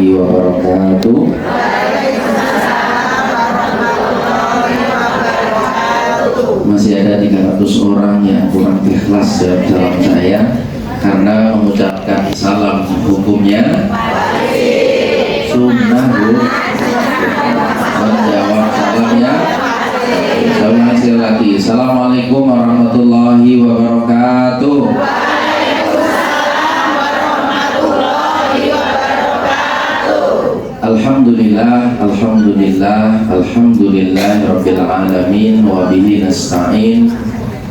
warahmatullahi wabarakatuh. Masih ada 300 orang yang kurang ikhlas dalam salam saya karena mengucapkan salam hukumnya sunnah, Bu. Menjawab salamnya saya ulangi lagi. Assalamualaikum warahmatullahi wabarakatuh. Alhamdulillah, alhamdulillah, alhamdulillah rabbil alamin wa bihi nasta'in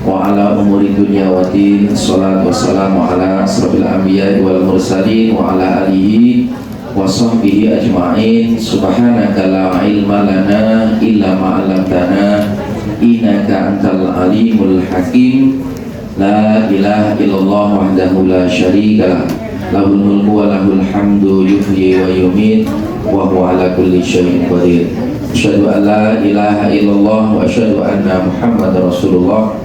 wa ala umuri dunya wa din. Shalatu wassalamu ala asrofil anbiya wal mursalin wa ala alihi wa sahbihi ajma'in. Subhanaka la ilma lana illa ma 'allamtana innaka antal alimul hakim. La ilaha illallah wahdahu la syarika lah, lahul mulku wa lahul hamdu yuhyi wa yumiit wa huwa ala kulli syai'in qadir. Asyhadu an la ilaha illallah wa asyhadu anna Muhammadar Rasulullah.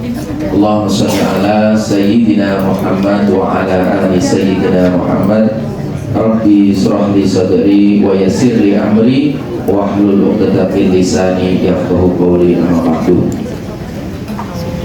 Allahumma shalli ala sayyidina Muhammad wa ala ali sayyidina Muhammad. Rabbi shrah li sadri wa yassir li amri wa hlul 'uqdatam min lisani yafqahu qawli. Amma ba'du.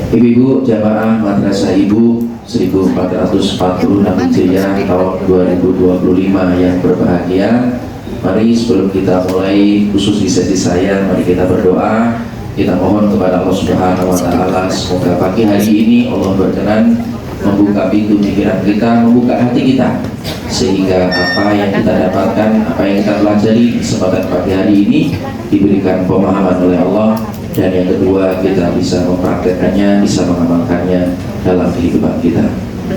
Ibu-ibu jamaah Madrasah Ibu 1446 Hijriah tahun 2025 yang berbahagia, mari sebelum kita mulai khusus di sesi saya, mari kita berdoa. Kita mohon kepada Allah Subhanahu wa Ta'ala, semoga pagi hari ini Allah berkenan membuka pintu pikiran kita, membuka hati kita, sehingga apa yang kita dapatkan, apa yang kita pelajari di kesempatan pagi hari ini diberikan pemahaman oleh Allah, dan yang kedua kita bisa mempraktekannya, bisa mengamalkannya dalam kehidupan kita.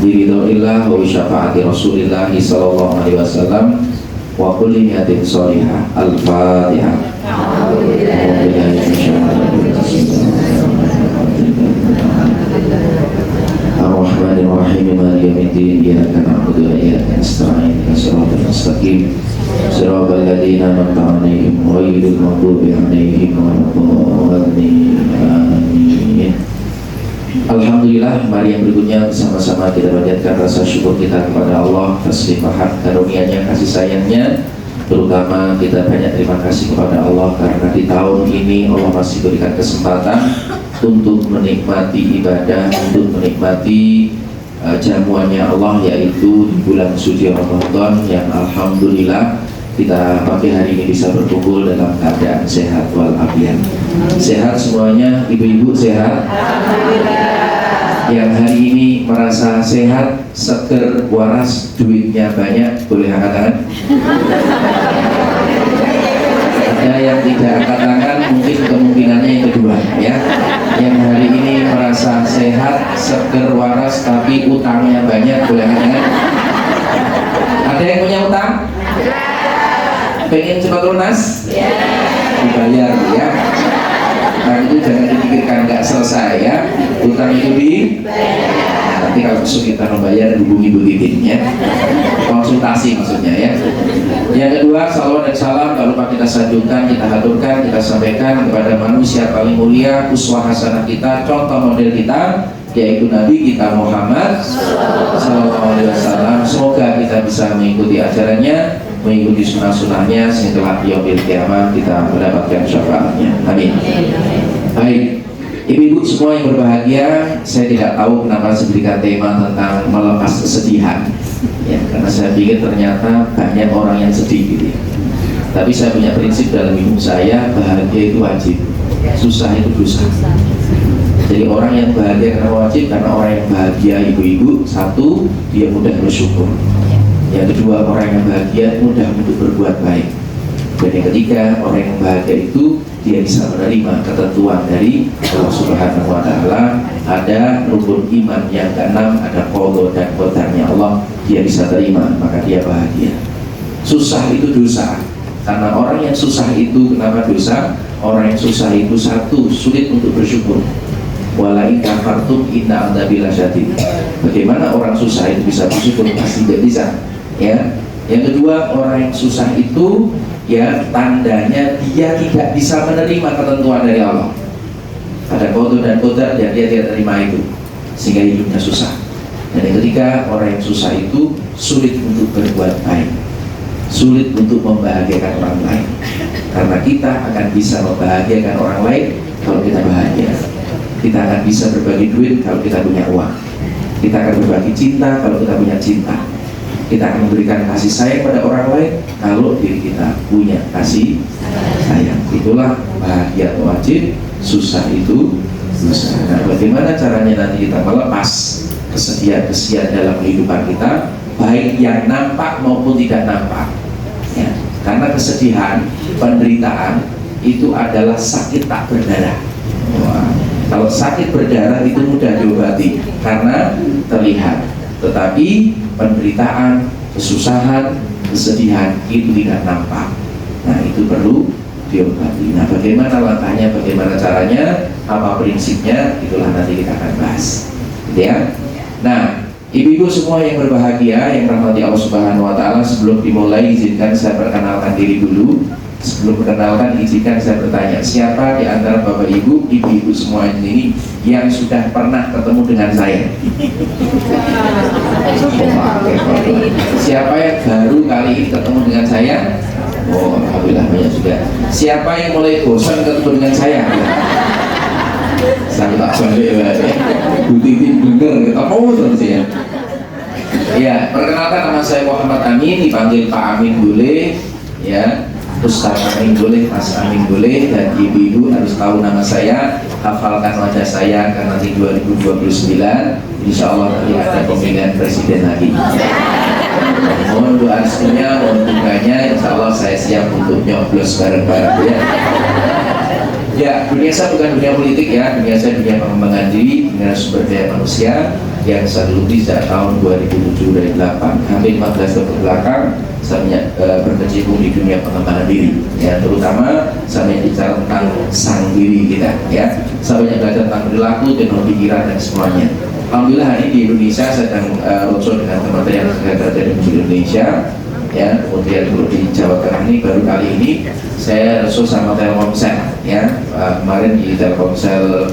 Biridhoillah wa syafaati Rasulillah sallallahu alaihi wasallam wa kulli niyatin sholihah. Al-Fatihah. Ar-Rahmanir-Rahim, Maliki yaumiddin, iyyaka na'budu wa iyyaka nasta'in, ihdinas mustaqim, shiratal ladzina an'amta 'alaihim ghairil maghdubi 'alaihim waladdallin. Amin. Alhamdulillah, mari yang berikutnya bersama-sama kita panjatkan rasa syukur kita kepada Allah atas limpahan karunia-Nya, kasih sayang-Nya. Terutama kita banyak terima kasih kepada Allah karena di tahun ini Allah masih berikan kesempatan untuk menikmati ibadah, untuk menikmati jamuannya Allah, yaitu di bulan suci Ramadan yang alhamdulillah kita pagi hari ini bisa berkumpul dalam keadaan sehat walafiat. Sehat semuanya, ibu-ibu sehat? Yang hari ini merasa sehat, seger, waras, duitnya banyak, boleh angkat tangan? Ada yang tidak angkat tangan, mungkin kemungkinannya yang kedua, ya. Yang hari ini merasa sehat, seger, waras, tapi utangnya banyak, boleh angkat tangan? Ada yang punya utang? Pengen cepat lunas? Dibayar, ya. Utang itu jangan dipikirkan nggak selesai, ya. Utang itu nanti kalau kita membayar hubungi Bu Titin, ya. Konsultasi maksudnya, ya. Yang kedua, salawat dan salam tak lupa kita sanjungkan, kita haturkan, kita sampaikan kepada manusia paling mulia, uswah hasanah kita, contoh model kita, yaitu Nabi kita Muhammad sallallahu alaihi wasallam. Semoga kita bisa mengikuti ajarannya, mengikuti sunnah-sunnahnya, sehingga yaumil kiamat kita mendapatkan syafaatnya. Amin. Baik, ibu-ibu semua yang berbahagia, saya tidak tahu kenapa saya berikan tema tentang melepas kesedihan, ya, karena saya pikir ternyata banyak orang yang sedih gitu, ya. Tapi saya punya prinsip dalam hidup saya, bahagia itu wajib, susah itu dosa. Jadi orang yang bahagia karena wajib, karena orang yang bahagia ibu-ibu, satu, dia mudah bersyukur. Yang kedua, orang yang bahagia mudah untuk berbuat baik. Dan yang ketiga, orang yang bahagia itu dia bisa menerima ketentuan dari Allah Subhanahu wa Ta'ala. Ada rukun iman yang keenam, ada qadha dan qadarnya Allah, dia bisa terima, maka dia bahagia. Susah itu dosa. Karena orang yang susah itu kenapa dosa? Orang yang susah itu satu, sulit untuk bersyukur. Wala in kafartum inna adzabi lasyadid. Bagaimana orang susah itu bisa bersyukur? Pasti tidak bisa, ya. Yang kedua, orang yang susah itu, ya, tandanya dia tidak bisa menerima ketentuan dari Allah. Ada qadha dan qadar, dan dia tidak terima itu, sehingga hidupnya susah. Dan yang ketiga, orang yang susah itu sulit untuk berbuat baik. sulit untuk membahagiakan orang lain. Karena kita akan bisa membahagiakan orang lain kalau kita bahagia. Kita akan bisa berbagi duit kalau kita punya uang. Kita akan berbagi cinta kalau kita punya cinta. Kita akan memberikan kasih sayang pada orang lain kalau diri kita punya kasih sayang. Itulah bahagia itu wajib, susah itu susah. Nah, bagaimana caranya nanti kita melepas kesedihan-kesedihan dalam kehidupan kita, baik yang nampak maupun tidak nampak, ya. Karena kesedihan, penderitaan itu adalah sakit tak berdarah. Wah, kalau sakit berdarah itu mudah diobati karena terlihat, tetapi penderitaan, kesusahan, kesedihan itu tidak nampak. Nah, itu perlu diobati. Nah, bagaimana langkahnya, bagaimana caranya, apa prinsipnya, itulah nanti kita akan bahas, gitu ya. Nah, ibu-ibu semua yang berbahagia, yang rahmati Allah Subhanahu wa Ta'ala, sebelum dimulai izinkan saya perkenalkan diri dulu. Sebelum perkenalkan izinkan saya bertanya, siapa di antara bapak ibu, ibu-ibu semua ini yang sudah pernah ketemu dengan saya? Siapa yang baru kali ini ketemu dengan saya? Oh, alhamdulillah banyak juga. Siapa yang mulai bosan ketemu dengan saya? Saya tak sampai ya, Bu Titi bener ketemu terus ya. Ya, perkenalkan nama saya Muhammad Amin, dipanggil Pak Amin boleh, ya. Ustaz Amin boleh, Mas Amin boleh, dan ibu-ibu harus tahu nama saya, hafalkan wajah saya karena nanti 2029 insya Allah nanti ada pemilihan presiden lagi. Mohon doa restunya, mohon dukanya, insya Allah saya siap untuk nyoblos bareng-bareng ya. Ya, dunia saya bukan dunia politik ya, dunia saya dunia pengembangan diri, dunia sumber daya manusia yang saya geluti sejak tahun 2007 dari 8, hampir 15 tahun ke belakang saya berkecimpung di dunia pengembangan diri ya, terutama saya banyak bicara tentang sang diri kita ya. Saya banyak belajar tentang perilaku, teknologi pikiran dan semuanya. Alhamdulillah hari ini di Indonesia saya sedang roadshow dengan Kementerian Kesehatan Republik Indonesia ya, kemudian di Jawa Tengah ini baru kali ini saya roadshow sama Telkomsel ya, kemarin di Telkomsel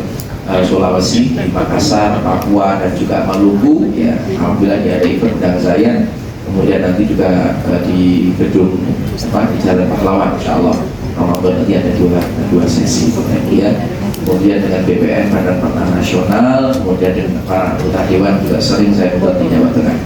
Sulawesi, di Makassar, Papua dan juga Maluku ya. Alhamdulillah ada event undang saya. Kemudian nanti juga di gedung di Jalan Pahlawan, insya Allah Ramadan nanti ada dua sesi ya. Kemudian dengan BPN Badan Pangan Nasional, kemudian dengan para anggota dewan juga sering saya buat di Jawa Tengah.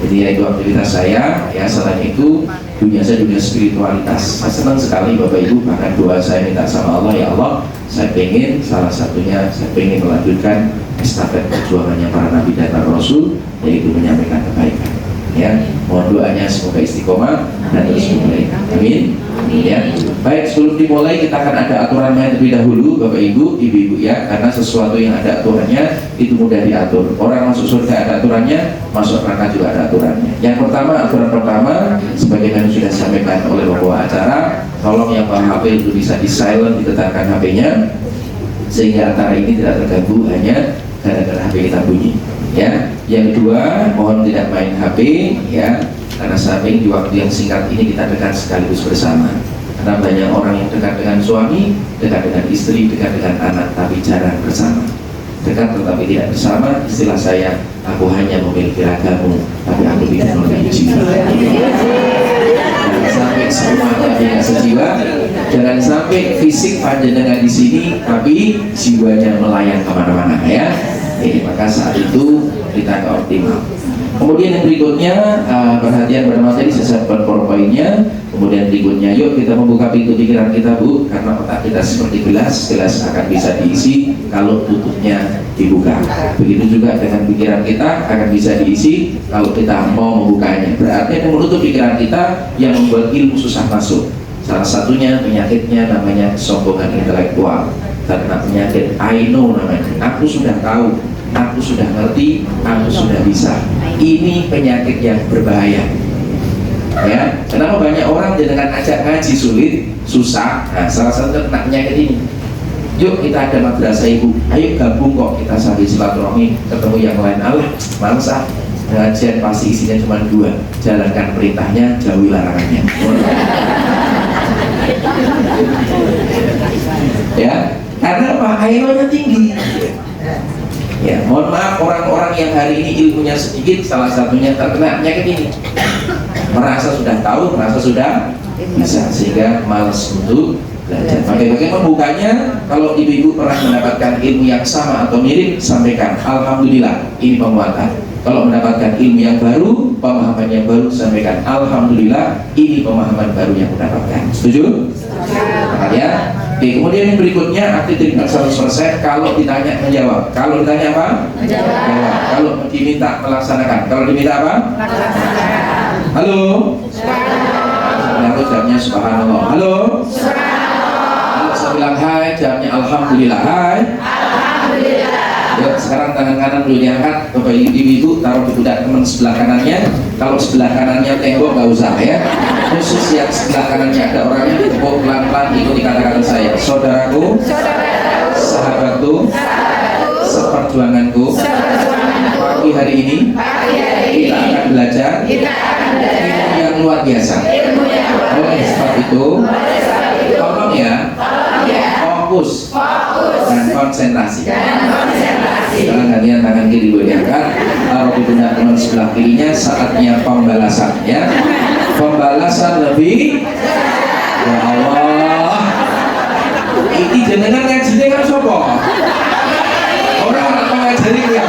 Jadi ya itu aktivitas saya ya. Selain itu dunia saya dunia spiritualitas. Saya senang sekali Bapak Ibu, bahkan doa saya minta sama Allah, ya Allah saya pengen, salah satunya saya pengen melanjutkan estafet perjuangannya para nabi dan para rasul, yaitu menyampaikan kebaikan ya. Mohon doanya semoga istiqomah dan terus dimulai, amin ya. Baik, sebelum dimulai kita akan ada aturan main terlebih dahulu Bapak Ibu, Ibu-ibu ya, karena sesuatu yang ada aturannya itu mudah diatur. Orang masuk surga ada aturannya, masuk neraka juga ada aturannya. Yang pertama, aturan pertama sebagaimana sudah disampaikan oleh pembawa acara, tolong yang bawa HP itu bisa di silent, ditetarkan HP-nya sehingga antara ini tidak terganggu hanya gara-gara HP kita bunyi ya. Yang kedua, mohon tidak main HP ya, karena samping di waktu yang singkat ini kita dekat sekaligus bersama. Karena banyak orang yang dekat dengan suami, dekat dengan istri, dekat dengan anak, tapi jarang bersama. Dekat tetapi tidak bersama, istilah saya, aku hanya memiliki ragamu, tapi aku tidak memiliki jiwa. Jangan sampai semuanya tidak sejiwa, jangan sampai fisik panjenengan di sini, tapi jiwanya melayang kemana-mana ya. Maka saat itu kita nggak optimal. Kemudian yang berikutnya, perhatian pada materi sesuai powerpointnya. Kemudian berikutnya, yuk kita membuka pintu pikiran kita Bu, karena otak kita seperti gelas, gelas akan bisa diisi kalau tutupnya dibuka. Begitu juga dengan pikiran kita akan bisa diisi kalau kita mau membukanya. Berarti yang menutup pikiran kita yang membuat ilmu susah masuk. Salah satunya penyakitnya namanya kesombongan intelektual. Karena penyakit I know namanya, aku sudah tahu, aku sudah ngerti, aku sudah bisa. Ini penyakit yang berbahaya ya. Kenapa banyak orang dengan ajak ngaji sulit, susah? Nah, salah satu kena penyakit ini. Yuk kita ada madrasah ibu, ayo gabung kok kita sambil silaturahmi, ketemu yang lain. Allah males ah, pengajian pasti isinya cuma dua, jalankan perintahnya, jauhi larangannya. Ya, karena apa? Airnya tinggi. Ya, mohon maaf orang-orang yang hari ini ilmunya sedikit, salah satunya terkena penyakit ini. merasa sudah tahu, merasa sudah bisa, sehingga malas untuk belajar. Bagaimana membukanya? Kalau ibu-ibu pernah mendapatkan ilmu yang sama atau mirip, sampaikan alhamdulillah, ini penguatan. Kalau mendapatkan ilmu yang baru, pemahaman yang baru, sampaikan alhamdulillah, ini pemahaman baru yang mendapatkan. Setuju? Ya. Oke, kemudian yang berikutnya aktif 100%. Kalau ditanya menjawab. Kalau ditanya apa? Menjawab. Kalau diminta melaksanakan. Kalau diminta apa? Melaksanakan. Halo. Aku jawabnya subhanallah. Halo. Kalau saya bilang hai, jawabnya alhamdulillah. Hai. Alhamdulillah. Yuk, sekarang tangan kanan dulu diangkat, Bapak Ibu taruh di pundak teman sebelah kanannya. Kalau sebelah kanannya tembok nggak usah ya. Khusus yang sebelah kanannya ada orangnya, ditepuk pelan-pelan, ikuti kata-kata saya. Saudaraku, sahabatku, seperjuanganku. Pagi hari ini kita akan belajar ilmu yang luar biasa. Oleh sebab itu, tolong ya, fokus dan konsentrasi. Tangan kalian, tangan kiri boleh diangkat, taruh di pundak teman sebelah kirinya. Saatnya pembalasan ya. Pembalasan lebih. Ya Allah, ini jenengan ngajinya kan sopo? Orang ngajari ya.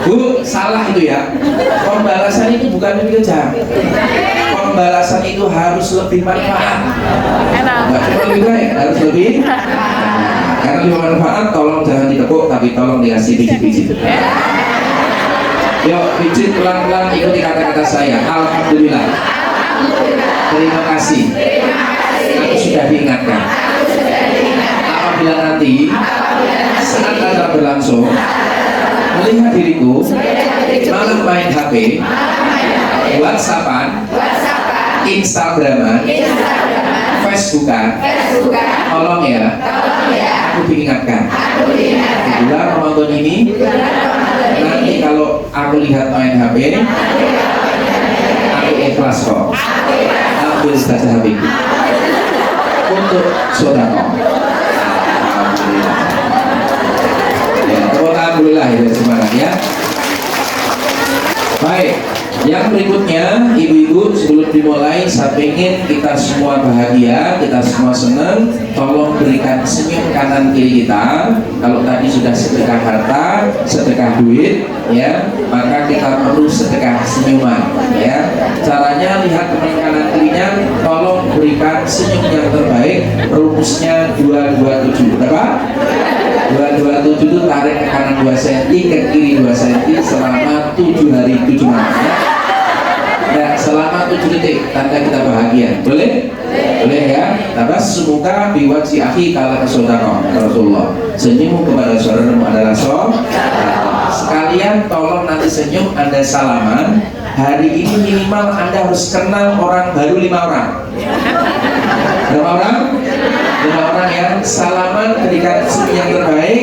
Bu, salah itu ya. Pembalasan itu bukan lebih kejam. Pembalasan itu harus lebih manfaat. Enggak cuma lebih baik, harus lebih. Karena lebih manfaat, tolong jangan ditepuk, tapi tolong dikasih pijit-pijit. Yuk, pijit pelan-pelan, ikuti kata-kata saya. Alhamdulillah. Terima kasih. Aku sudah diingatkan. Apabila nanti saat acara berlangsung, melihat diriku malah main HP, WhatsAppan, Instagraman, Facebookan, tolong ya, aku diingatkan. Di bulan Ramadan ini, nanti kalau aku lihat main HP, aku ikhlas kok. Ambil saja HP untuk saudara. Alhamdulillah ya, semangat ya. Baik, yang berikutnya ibu-ibu, sebelum dimulai saya ingin kita semua bahagia, kita semua senang. Tolong berikan senyum kanan kiri kita. Kalau tadi sudah sedekah harta, sedekah duit ya, maka kita perlu sedekah senyuman ya. Caranya lihat teman kanan kirinya, tolong berikan senyum yang terbaik. Rumusnya 227. Berapa? 227 itu tarik ke kanan 2 cm, ke kiri 2 cm selama 7 hari 7 malam ya. Ya, selama 7 detik tanda kita bahagia. Boleh? Boleh ya. Tabas semoga biwajhi akhi kala saudara Rasulullah. Senyum kepada saudaramu adalah saudara. Sekalian tolong nanti senyum Anda salaman. Hari ini minimal Anda harus kenal orang baru 5 orang. Berapa orang? 5 orang ya. Salaman, berikan senyum yang terbaik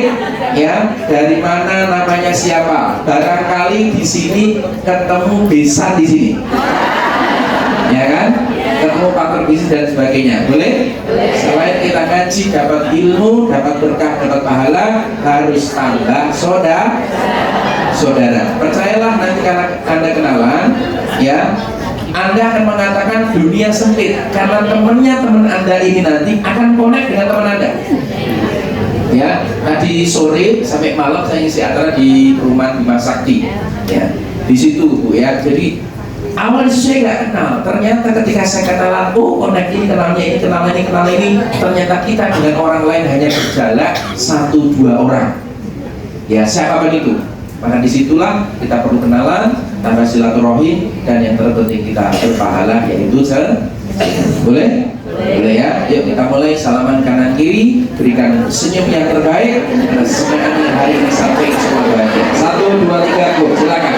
ya. Dari mana, namanya siapa? Barangkali di sini ketemu besan di sini, ya kan? Ketemu partner bisnis dan sebagainya. Boleh? Selain kita ngaji, dapat ilmu, dapat berkah, dapat pahala, harus tambah saudara. Percayalah, nanti karena Anda kenalan ya, Anda akan mengatakan dunia sempit karena teman Anda ini nanti akan connect dengan teman Anda. Ya, tadi sore sampai malam saya ngisi acara di rumah Bima Sakti. Ya, di situ Bu ya. Jadi awalnya saya nggak kenal. Ternyata ketika saya kenalan, oh connect ini, kenalnya ini, kenal ini. Ternyata kita dengan orang lain hanya berjalan 1-2 orang. Ya, siapa itu? Maka disitulah kita perlu kenalan, tambah silaturahim, dan yang terpenting kita berpahala, yaitu boleh? Boleh ya? Yuk kita mulai, salaman kanan kiri, berikan senyum yang terbaik, dan semangat hari ini sampai semua bahagia. 1, 2, 3, go, silakan.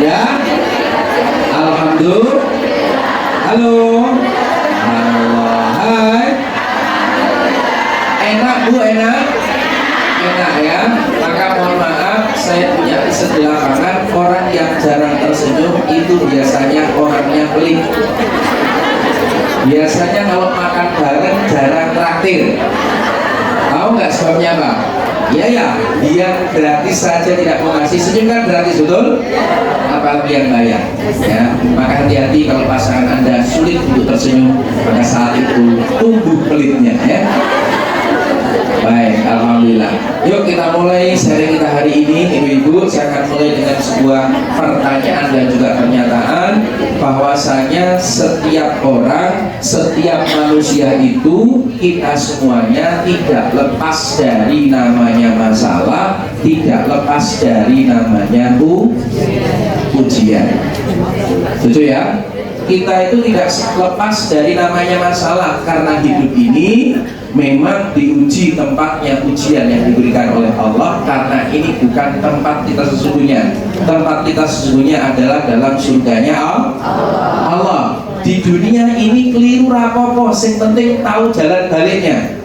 Ya. Alhamdulillah. Halo. Allah. Hai. Enak Bu, enak? Enak ya. Maka mohon maaf, saya punya riset di lapangan, orang yang jarang tersenyum itu biasanya orangnya pelit. Biasanya kalau makan bareng jarang traktir. Tahu nggak sebabnya Pak? Iya ya, dia gratis saja tidak mau ngasih. Senyum kan gratis, betul? Apalagi yang bayar ya. Maka hati-hati kalau pasangan Anda sulit untuk tersenyum, pada saat itu tumbuh pelitnya ya. Baik, alhamdulillah. Yuk kita mulai sharing kita hari ini, ibu-ibu. Saya akan mulai dengan sebuah pertanyaan dan juga pernyataan bahwasanya setiap orang, setiap manusia itu, kita semuanya tidak lepas dari namanya masalah, tidak lepas dari namanya ujian. Setuju ya? Kita itu tidak lepas dari namanya masalah, karena hidup ini memang diuji, tempatnya ujian yang diberikan oleh Allah, karena ini bukan tempat kita sesungguhnya. Tempat kita sesungguhnya adalah dalam surganya Allah. Di dunia ini keliru rapopo, yang penting tahu jalan baliknya.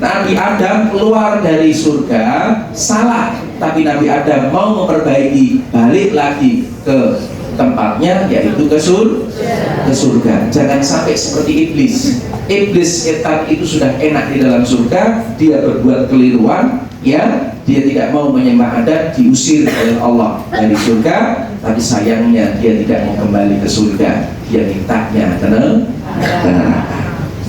Nabi Adam keluar dari surga salah, tapi Nabi Adam mau memperbaiki, balik lagi ke tempatnya, yaitu ke surga. Jangan sampai seperti iblis. Iblis setan itu sudah enak di dalam surga, dia berbuat keliruan, ya, dia tidak mau menyembah Adam, diusir oleh Allah dari surga. Tapi sayangnya dia tidak mau kembali ke surga, dia mintanya ke neraka.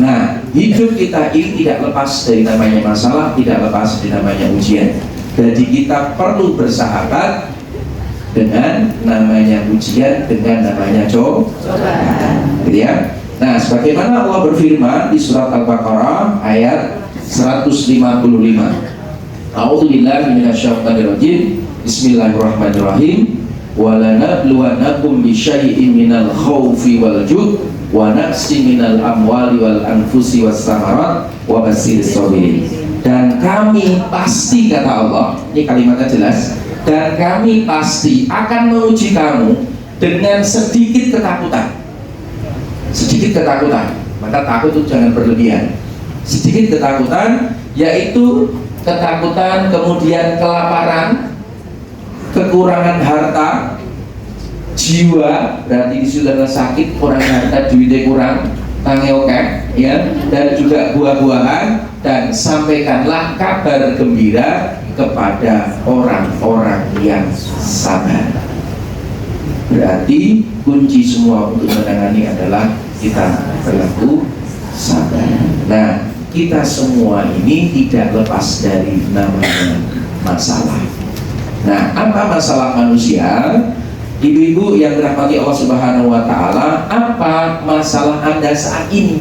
Nah, hidup kita ini tidak lepas dari namanya masalah, tidak lepas dari namanya ujian. Jadi kita perlu bersahabat dengan namanya ujian, dengan namanya cobaan, gitu ya. Nah, sebagaimana Allah berfirman di surat Al-Baqarah ayat 155. A'udzubillahi minasyaitonirrajim. Bismillahirrahmanirrahim. Walanabluwannakum bisyai'in minal khaufi wal jud wa naqsin minal amwali wal anfusi was samarat wa basyirish shabirin. Dan kami pasti, kata Allah, ini kalimatnya jelas, dan kami pasti akan menguji kamu dengan sedikit ketakutan. Sedikit ketakutan, maka takut itu jangan berlebihan. Sedikit ketakutan, yaitu ketakutan, kemudian kelaparan, kekurangan harta, jiwa, berarti di saudara sakit, kurang harta, duitnya kurang, tangi oke, ya, dan juga buah-buahan. Dan sampaikanlah kabar gembira kepada orang-orang yang sabar. Berarti kunci semua untuk menangani adalah kita berlaku sabar. Nah, kita semua ini tidak lepas dari namanya masalah. Nah, apa masalah manusia? Ibu-ibu yang dirahmati Allah Subhanahu wa Ta'ala, apa masalah Anda saat ini?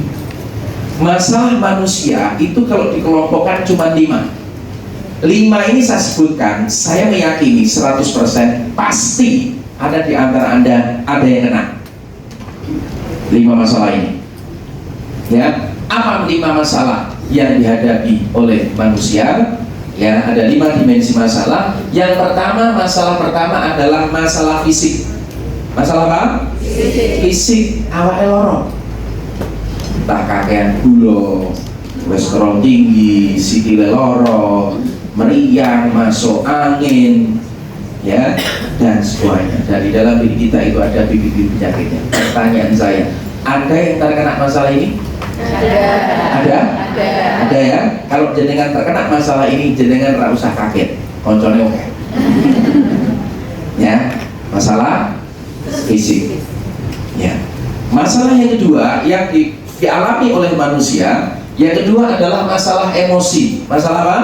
Masalah manusia itu kalau dikelompokkan cuma 5. 5 ini saya sebutkan, saya meyakini 100% pasti ada di antara Anda ada yang kena 5 masalah ini. Ya, apa 5 masalah yang dihadapi oleh manusia? Ya, ada 5 dimensi masalah. Yang pertama, masalah pertama adalah masalah fisik. Masalah apa? Fisik. Awake loro. Entah kakean gula, kolesterol tinggi, sikile loro, meriang, masuk angin, ya, dan semuanya. Dan di dalam diri kita itu ada bibit-bibit penyakitnya. Pertanyaan saya, ada yang terkena masalah ini? Ada? Ada ya? Kalau jenengan terkena masalah ini, jenengan tidak usah kaget, koncone oke. Ya, masalah fisik. Ya. Masalah yang kedua yang dialami oleh manusia, yang kedua adalah masalah emosi. Masalah apa?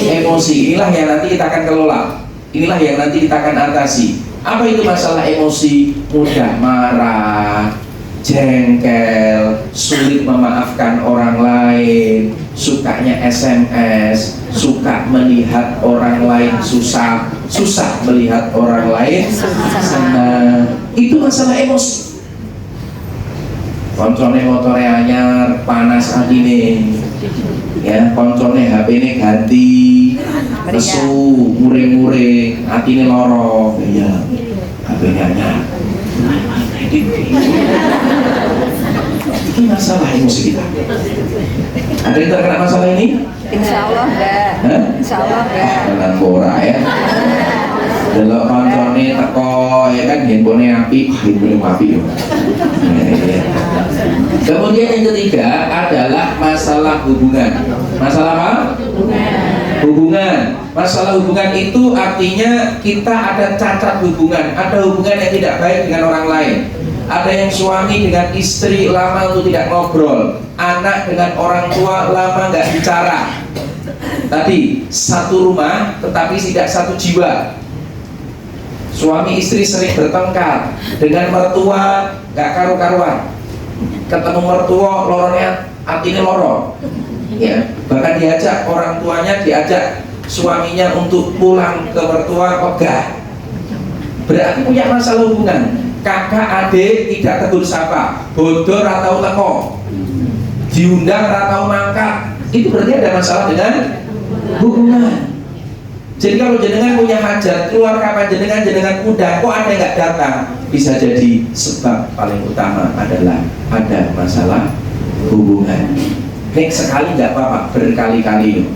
Emosi. Inilah yang nanti kita akan kelola. Inilah yang nanti kita akan atasi. Apa itu masalah emosi? Mudah marah, jengkel, sulit memaafkan orang lain, sukanya SMS, suka melihat orang lain susah melihat orang lain senang. Itu masalah emosi. Koncone motore anyar, panas atine, ya, koncone HP-ne ganti, lesu, muring-muring, atine loro, ya, HP-ne Insya Allah enggak. Insya Allah enggak. Tenan ora ya. Delok koncone teko ya kan handphone api, handphone api yo. Kemudian yang ketiga adalah masalah hubungan. Masalah apa? Hubungan. Masalah hubungan itu artinya kita ada cacat hubungan, ada hubungan yang tidak baik dengan orang lain. Ada yang suami dengan istri lama untuk tidak ngobrol, anak dengan orang tua lama nggak bicara. Tadi satu rumah tetapi tidak satu jiwa. Suami istri sering bertengkar, dengan mertua nggak karu-karuan. Ketemu mertua loronya artinya loro. Ya, bahkan diajak orang tuanya, diajak suaminya untuk pulang ke mertua ogah. Berarti punya masalah hubungan. Kakak adik tidak tegur sapa, bodoh atau teko, diundang atau mangkat, itu berarti ada masalah dengan hubungan. Jadi kalau jenengan punya hajat, keluar kapan jenengan undang, kok ada yang nggak datang, bisa jadi sebab paling utama adalah ada masalah hubungan. Nek sekali nggak apa-apa, berkali-kali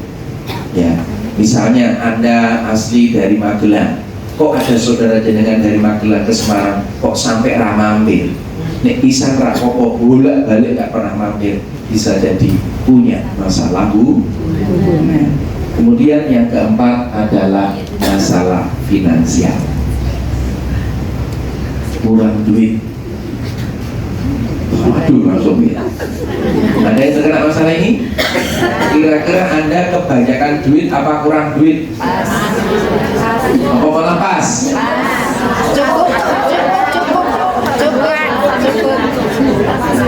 ya. Misalnya Anda asli dari Magelang, kok ada saudara jenengan dari Magelang ke Semarang, kok sampai mampir. Nek pisan rapopo bolak balik nggak pernah mampir, bisa jadi punya masalah hubungan. Kemudian yang keempat adalah masalah finansial. Kurang duit. Waduh, langsung ya. Ada yang terkena masalah ini? Kira-kira Anda kebanyakan duit apa kurang duit? Apa malah pas?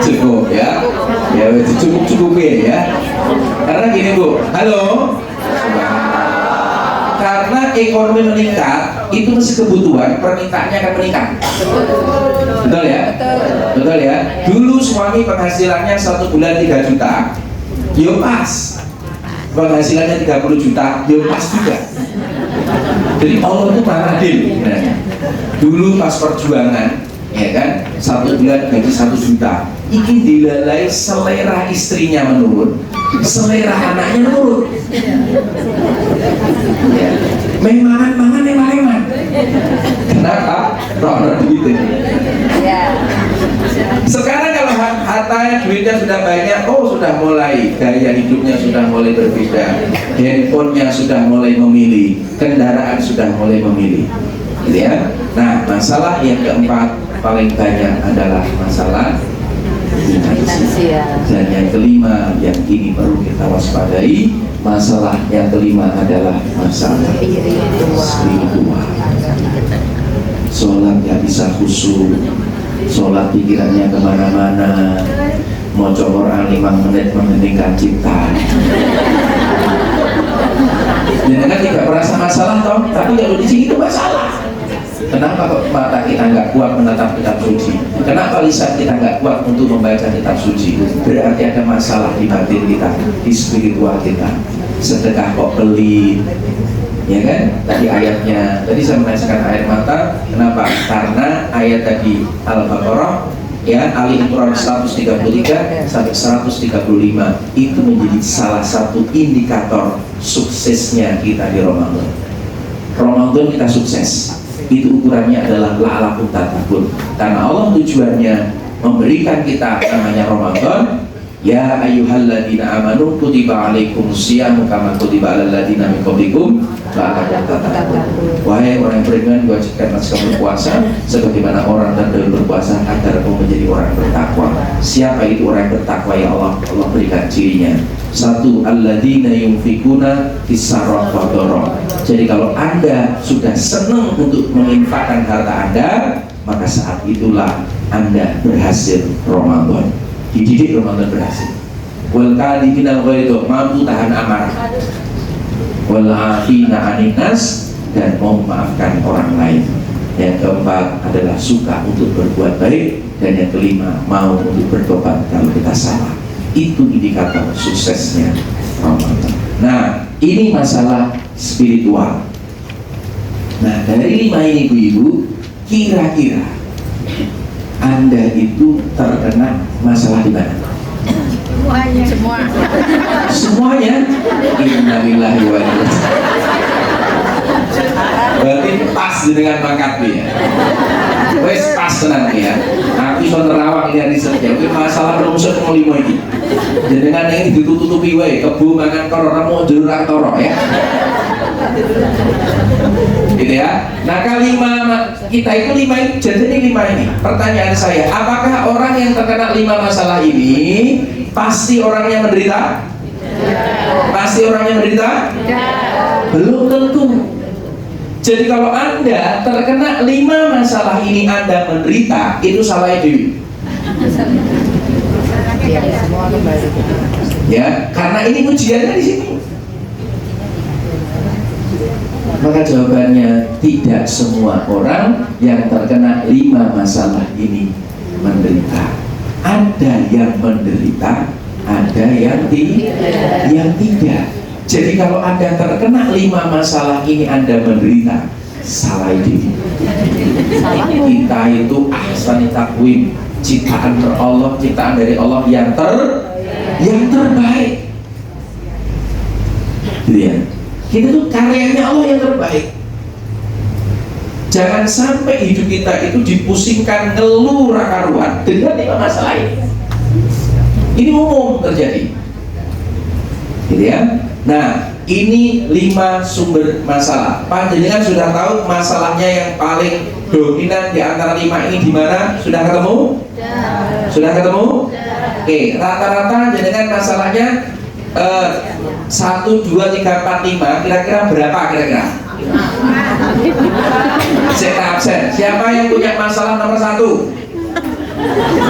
Cukup ya. Ya cukup ya. Karena gini Bu, halo. Karena ekonomi meningkat, itu mesti kebutuhan, permintaannya akan meningkat. Betul ya? Betul ya? Dulu suami penghasilannya 1 bulan 3 juta, yo pas. Penghasilannya 30 juta, yo pas juga. Jadi Allah itu maha adil. Dulu pas perjuangan, ya kan, 1 bulan gaji 1 juta, ini dilalai selera istrinya menurun, selera anaknya menurun. Ya. Mangan eman. Kenapa? Rono duit. Sekarang kalau hartanya duitnya sudah banyak, sudah mulai gaya hidupnya sudah mulai berbeda, handphonenya sudah mulai memilih, kendaraan sudah mulai memilih, gitu ya. Nah, masalah yang keempat paling banyak adalah masalah finansial. Dan yang kelima yang ini perlu kita waspadai, masalah yang kelima adalah masalah spiritual. Sholat gak bisa khusyuk, sholat pikirannya kemana-mana, mau Quran 5 menit mengeningkan cipta. Jangan tidak merasa masalah toh, tapi kalau di sini itu masalah. Kenapa kok mata kita nggak kuat menatap kitab suci? Kenapa lisan kita nggak kuat untuk membaca kitab suci? Berarti ada masalah di batin kita, di spiritual kita. Sedekah kok pelit, ya kan? Tadi ayatnya, tadi saya menanyakan air mata. Kenapa? Karena ayat tadi Al-Baqarah, ya, Ali Imran 133 sampai 135 itu menjadi salah satu indikator suksesnya kita di Ramadan. Ramadan kita sukses. Itu ukurannya adalah la'alakum tattaqun. Karena Allah tujuannya memberikan kita namanya Ramadan. Ya ayyuhalladzina amanu kutiba alaikumusyiyamu kama kutiba alal ladzina min qablikum la'alakum tattaqun. Wahai orang yang beriman, diwajibkan atas kamu berpuasa sebagaimana orang terdahulu berpuasa agar kamu menjadi orang bertakwa. Siapa itu orang yang bertakwa ya Allah? Allah berikan cirinya. 1. Alladzina yunfikuna fis-sarra wa dharra. Jadi kalau Anda sudah senang untuk menginfakkan harta Anda, maka saat itulah Anda berhasil Ramadan. Dididik Ramadan berhasil. Wal kadhiminal ghaidh, mampu tahan amarah. Wal afina 'anil nas, dan mau memaafkan orang lain. Yang keempat adalah suka untuk berbuat baik, dan yang kelima mau untuk bertobat kalau kita salah. Itu indikator suksesnya Ramadan. Nah, ini masalah spiritual. Nah, dari 5 ini ibu-ibu, kira-kira Anda itu terkena masalah di mana? Semuanya. Semua. Semuanya. Innalillahi wa inna ilaihi. Berarti pas dengan pangkat ya. Wes pas tenan ya. Aku iso nerawang lihat riset ya. Kuwi masalah rumusut kelima iki. Jenengan ini ditutupi wae kebu mangan karo mau jero ra toro ya. Gitu ya. Nah, kelima kita itu lima ini, jadi lima ini. Pertanyaan saya, apakah orang yang terkena lima masalah ini pasti orangnya menderita? Pasti orangnya menderita? Belum tentu. Jadi kalau Anda terkena lima masalah ini Anda menderita, itu salah Dewi. Ya, karena ini ujiannya di sini. Maka jawabannya tidak semua orang yang terkena lima masalah ini menderita. Ada yang menderita, ada yang tidak. Jadi kalau Anda terkena lima masalah ini Anda menderita, salah itu. Kita itu ahsani takwim, ciptaan Allah, ciptaan dari Allah yang terbaik. Gitu ya. Kita tuh karyanya Allah yang terbaik. Jangan sampai hidup kita itu dipusingkan ngeluh karuan dengan lima masalah ini. Ini umum terjadi. Gitu ya. Nah, ini 5 sumber masalah. Panjenengan sudah tahu masalahnya yang paling dominan di antara 5 ini di mana? Sudah ketemu? Sudah ketemu? Oke, rata-rata jenengan masalahnya 1, 2, 3, 4, 5. Kira-kira berapa kira-kira? Saya absen. Siapa yang punya masalah nomor 1?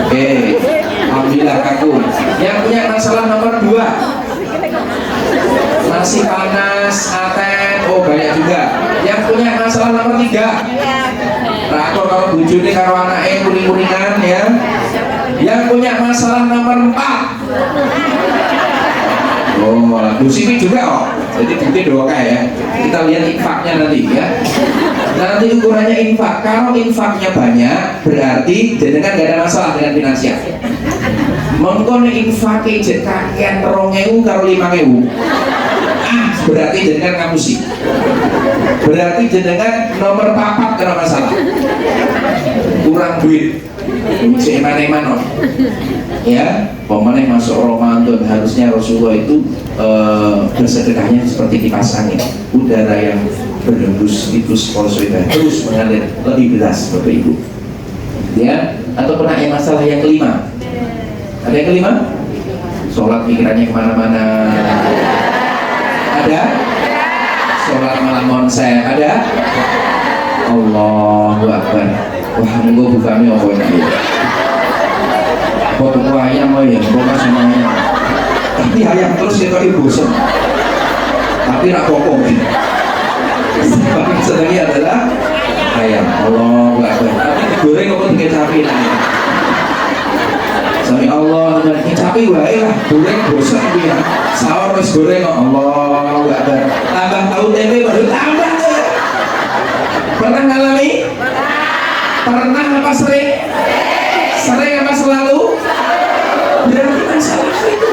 Oke, alhamdulillah aku. Yang punya masalah nomor 2? Masih panas, aten, oh banyak juga. Yang punya masalah nomor 3? Rakor kalau bujuni karo anaknya kuning-kuningan ya. Yang punya masalah nomor 4? Oh, Bu Siti juga oh. Jadi bukti doa ya. Kita lihat infaknya nanti ya. Nanti ukurannya infak. Kalau infaknya banyak, berarti jenengan gak ada masalah dengan finansial. Mengkon infake jet kakean 2.000 karo 5.000. Berarti jenengan ngapusi. Berarti jenengan nomor 4 kena masalah. Kurang duit. Seman-eman oh. Ya, pemenang masuk Ramadan harusnya Rasulullah itu bersedekahnya seperti kipas angin, udara yang berhembus itu sponsor terus mengalir lebih deras Bapak Ibu. Ya, atau pernah yang masalah yang kelima? Ada yang kelima? Sholat pikirannya kemana-mana. Ada? Sholat malam konser ada? Allahu Akbar. Wah, monggo bukane apa iki? Kok tuku ayam ya, kok sama ayam. Tapi ayam terus ya kok bosan. Tapi rak pokok. Tapi senangnya adalah ayam. Allahu Akbar. Tapi digoreng kok dikecapi nah. Sami Allah, kecapi wae lah, goreng bosan iki ya. Sahur wis goreng kok Allahu Akbar. Tambah tahu tempe baru tambah. Pernah ngalami? Pernah apa sering? Sering apa selalu? Berarti masalah itu.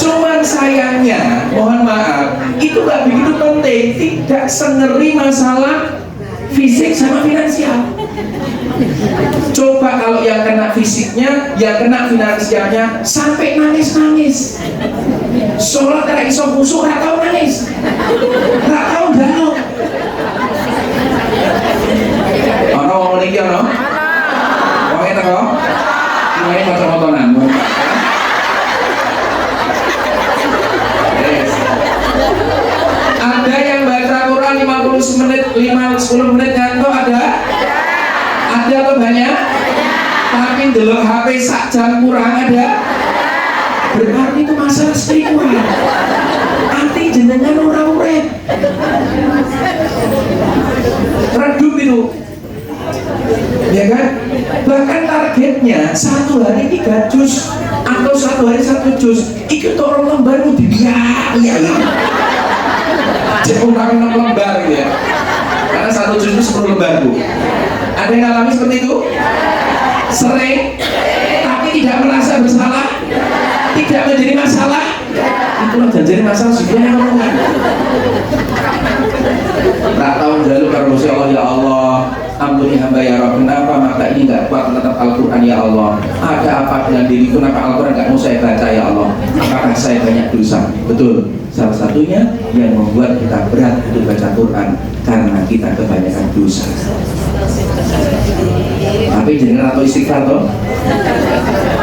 Cuman sayangnya, mohon maaf, itu gak begitu penting. Tidak sengeri masalah fisik sama finansial. Coba kalau yang kena fisiknya, yang kena finansialnya sampai nangis-nangis. Sholat gak iso khusyuk, gak tau nangis, gak tau danuk. Ono wong iki ono? Wong eta kok? Ini motor-motoran. Ada yang baca Quran 50 menit, 10 menit ngantuk ada? Ada atau banyak? Tapi delok HP sak jam kurang ada? Berarti itu masalah spiritual. Arti jenengan ora urip. Redup itu. Ya kan? Bahkan targetnya 1 hari 3 juz atau 1 hari 1 juz. Ikut orang lembar itu dibiak ya. Jadi kurang 6 lembar gitu ya. Karena 1 juz itu 10 lembar Bu. Ada yang ngalami seperti itu? Sering, tapi tidak merasa bersalah, tidak menjadi masalah. Itulah jadi masalah sebenarnya ngomongin. Tak tahu jalur karo Allah, ya Allah, ampuni hamba ya Rabb, kenapa mata ini nggak kuat menatap Al-Quran ya Allah? Ada apa dengan diriku, kenapa Al-Quran nggak mau saya baca ya Allah? Apakah saya banyak dosa? Betul, salah satunya yang membuat kita berat untuk baca Quran karena kita kebanyakan dosa. Tapi jangan atau istighfar toh.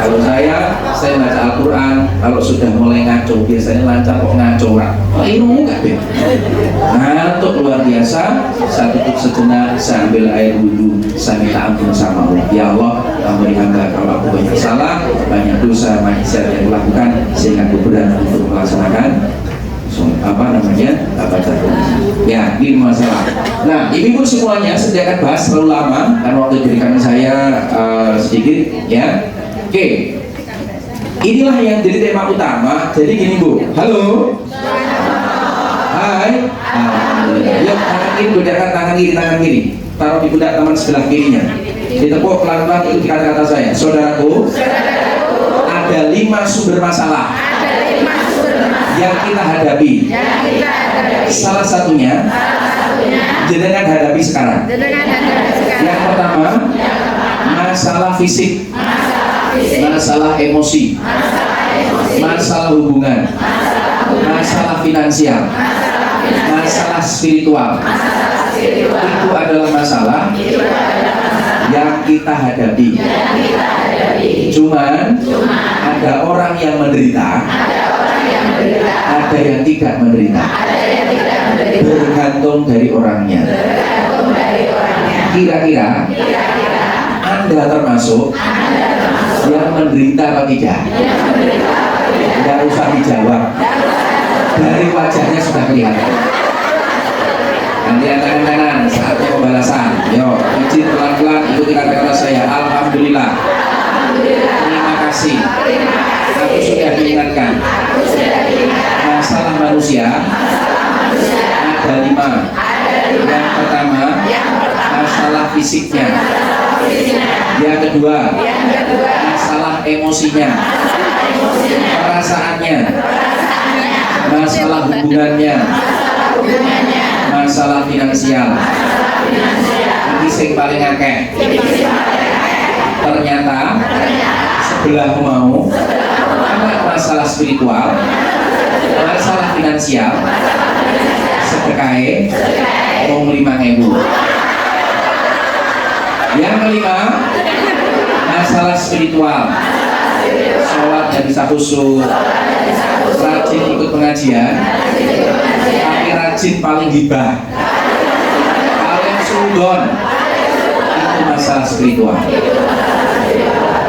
Kalau saya baca Al-Quran, kalau sudah mulai ngaco, biasanya lancar kok ngaco lah. Oh ilmu nggak deh. Ngantuk luar biasa, saya tutup sejenak, saya ambil air wudhu, saya minta ampun sama Allah. Ya Allah, ampuni hamba kalau aku banyak salah, banyak dosa, maksiat yang kulakukan, sehingga aku berat untuk melaksanakan baca Quran. Ya, ini masalah. Nah, ibu-ibu semuanya saya akan bahas terlalu lama karena waktu diberikan saya sedikit, ya. Oke. Inilah yang jadi tema utama. Jadi gini Bu. Halo. Hai. Yuk, tangan kiri, gunakan tangan kiri. Taruh di pundak teman sebelah kirinya. Ditepuk pelan-pelan, ikuti kata-kata saya. Saudaraku, ada 5 sumber masalah yang kita hadapi. Salah satunya jenengan hadapi sekarang. Yang pertama, masalah fisik, masalah emosi, masalah hubungan, masalah finansial, masalah spiritual. Itu adalah masalah yang kita hadapi. Cuman ada orang yang menderita, ada yang tidak menderita. Bergantung dari orangnya. Kira-kira Anda termasuk yang menderita atau tidak? Tidak usah dijawab. Dari wajahnya sudah kelihatan. Nanti tangan kanan, saatnya pembalasan. Yo, izin pelan-pelan ikuti kata-kata saya. Alhamdulillah. Terima kasih. Aku sudah diingatkan. Masalah manusia ada 5. Yang pertama, masalah fisiknya. Yang kedua, masalah emosinya, perasaannya, masalah hubungannya, masalah finansial. Ini yang paling akeh. Ternyata sebelah mau karena masalah spiritual, masalah finansial, sedekahe mau 5.000. Yang kelima, masalah spiritual, sholat dan bisa khusyuk, rajin ikut pengajian, tapi rajin paling hibah, paling sunggon. Itu masalah spiritual.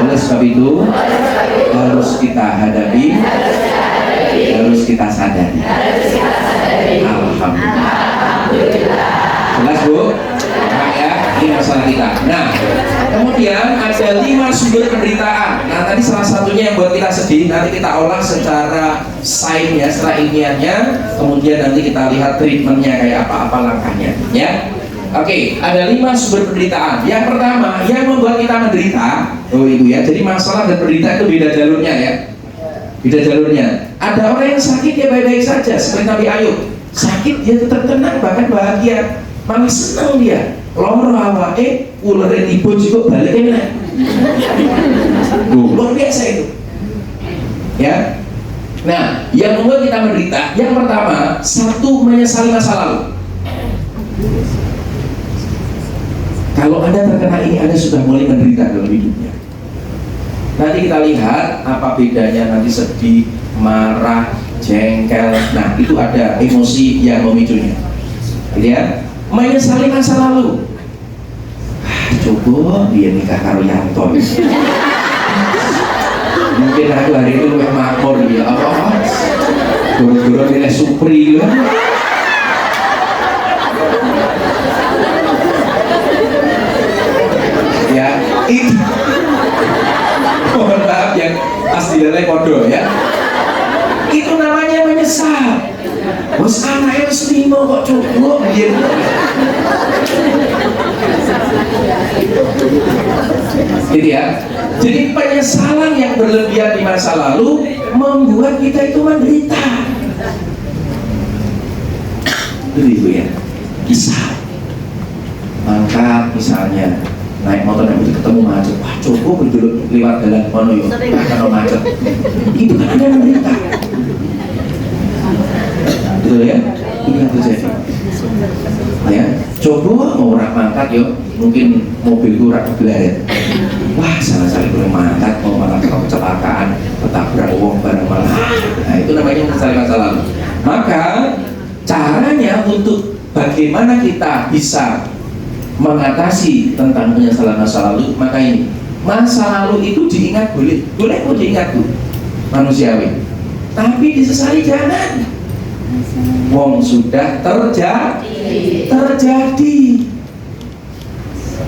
Oleh sebab itu harus kita hadapi, harus kita sadari. Alhamdulillah. Jelas Bu? Nah, ya, ini masalah kita. Nah, kemudian ada 5 sumber penderitaan. Nah, tadi salah satunya yang buat kita sedih. Nanti kita olah secara sains ya, secara ilmiahnya. Kemudian nanti kita lihat treatmentnya kayak apa langkahnya. Ya. Oke, ada 5 sumber penderitaan. Yang pertama, yang membuat kita menderita, itu ya. Jadi masalah dan penderitaan itu beda jalurnya ya. Beda jalurnya. Ada orang yang sakit dia baik-baik saja, seperti Nabi Ayub. Sakit dia tetap tenang, bahkan bahagia, malah senang dia. Loro awake, ulere ibu juga balik enak. Luar biasa itu. Ya. Nah, yang membuat kita menderita, yang pertama, satu menyesali masa lalu. Kalau Anda terkena ini, Anda sudah mulai menderita dalam hidupnya. Nanti kita lihat apa bedanya nanti sedih, marah, jengkel. Nah, itu ada emosi yang memicunya. Gitu ya? Menyesali masa lalu. Coba dia nikah karo Yanto. Mungkin aku hari ini lebih makmur ya. Apa? Guru-guru nilai Supri gitu. Ya, itu mohon maaf yang aslinya kodo ya. Itu namanya menyesal. Bos anaknya harus limo kok cukup gitu. gitu ya. Jadi penyesalan yang berlebihan di masa lalu membuat kita itu menderita. Begitu ya. Kisah mangkat misalnya naik motor dan itu ketemu macet, wah coba berduduk lewat jalan mana yuk karena macet, itu kan ada menderita. Betul ya, itu yang terjadi ya. Coba mau orang mangkat yuk, mungkin mobil itu rak beleret, wah salah-salah boleh mangkat mau malah kecelakaan, ketabrak uang barang malah, nah itu namanya menyesali masa lalu. Maka caranya untuk bagaimana kita bisa mengatasi tentang penyesalan masa lalu, maka ini masa lalu itu diingat boleh kok diingat tuh manusiawi, tapi disesali jangan. Wong sudah terjadi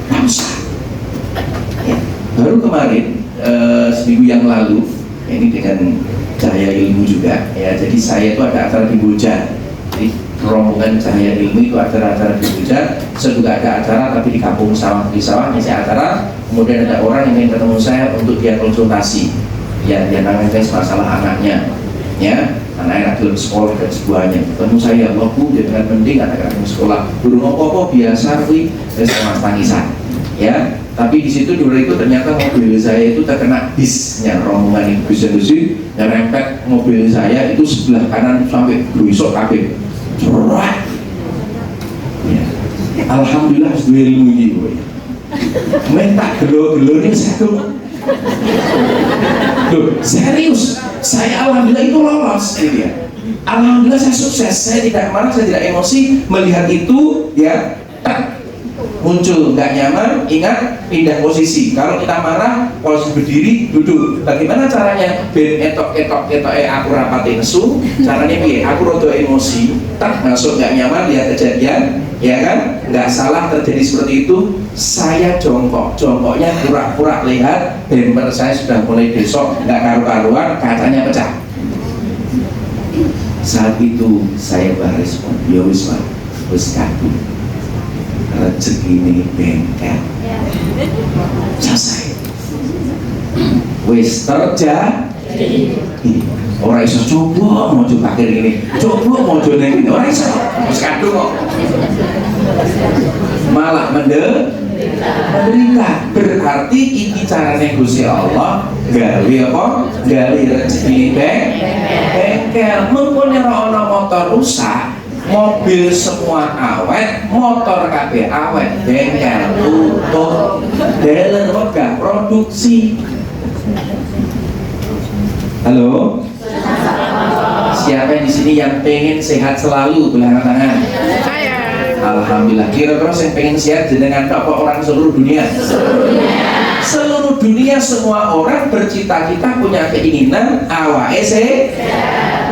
tak usah ya. Baru kemarin seminggu yang lalu ini dengan Cahaya Ilmu juga ya, jadi saya itu ada acara di Bojan. Jadi rombongan Cahaya Ilmu itu acara-acara di Bojan, saya juga ada acara tapi di kampung sawah, di sawah saya acara, kemudian ada orang yang ingin ketemu saya untuk dia konsultasi ya, dia nanya masalah anaknya ya, anak-anak dalam sekolah dan sebuahnya, ketemu saya, wah bu, dia dengan penting anak-anak dalam sekolah belum apa-apa biasa wih, saya sama tangisan ya. Tapi di situ dulu itu ternyata mobil saya itu terkena bisnya, rombongan yang bis nyerempet mobil saya itu sebelah kanan sampai berusuk kabeh. Cerak. Ya. Alhamdulillah sudah ilmu ini. Minta gelo-gelo ini satu. Loh, serius. Saya alhamdulillah itu lolos gitu ya. Alhamdulillah saya sukses. Saya tidak marah, saya tidak emosi melihat itu ya. Muncul nggak nyaman, ingat pindah posisi. Kalau kita marah, posisi berdiri, duduk. Bagaimana caranya? Ben etok aku rapati nesu. Caranya piye? Aku rodo emosi, tak masuk nggak nyaman lihat kejadian, ya kan? Nggak salah terjadi seperti itu. Saya jongkoknya pura-pura lihat. Bemper saya sudah mulai besok nggak karu-karuan, kacanya pecah. Saat itu saya berespon, ya wis Pak, wis kadung. Rezeki ini bengkel selesai wis terjadi. Orang iso coba mau coba akhir ini, coba mau coba ini, orang iso wis kadung kok malah menderita. Berarti ini caranya Gusti Allah gawe apa? Gawe rezeki bengkel. Mengko ana motor rusak, mobil semua awet, motor kabeh awet, bengkel tutup, dealer wegah produksi. Halo, siapa di sini yang pengen sehat selalu? Belakang tangan. Alhamdulillah. Kira-kira yang pengen sehat jenengan apa orang seluruh dunia? Seluruh dunia semua orang bercita-cita punya keinginan awake sehat.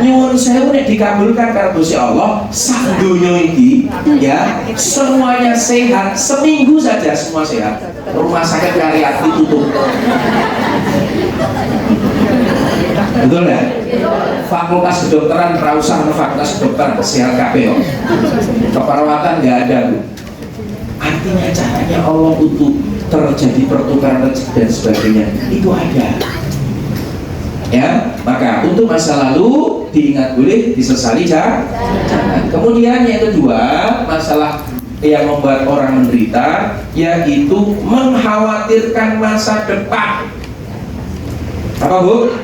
Nyuwun sewu nek dikabulkan karo Gusti Allah sak donya iki ya semuanya sehat, seminggu saja semua sehat. Rumah sakit Karyati tutup. Betul ya? Fakultas kedokteran ra usah fakultas kedokteran sehat kabeh kok. Keperawatan enggak ada, Bu. Artinya caranya Allah untuk terjadi pertukaran rezeki dan sebagainya itu ada. Ya, maka untuk masa lalu diingat boleh, disesali jangan. Kemudian yang kedua, masalah yang membuat orang menderita yaitu mengkhawatirkan masa depan. Apa Bu?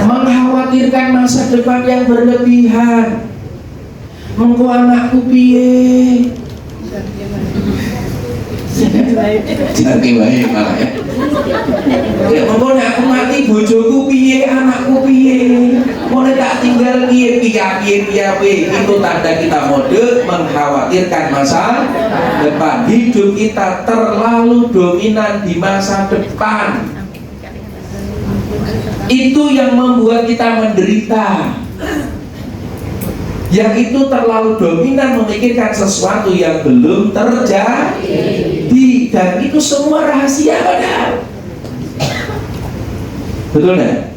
Mengkhawatirkan masa depan yang berlebihan. Mengko anakku piye? Jangan wae malah ya. Ya mengko nek aku mati bojoku piye, anakku piye? Mau tak tinggal piye itu tanda kita mode mengkhawatirkan masa depan. Hidup kita terlalu dominan di masa depan. Itu yang membuat kita menderita. Yang itu terlalu dominan memikirkan sesuatu yang belum terjadi, dan itu semua rahasia padahal. Betul nggak?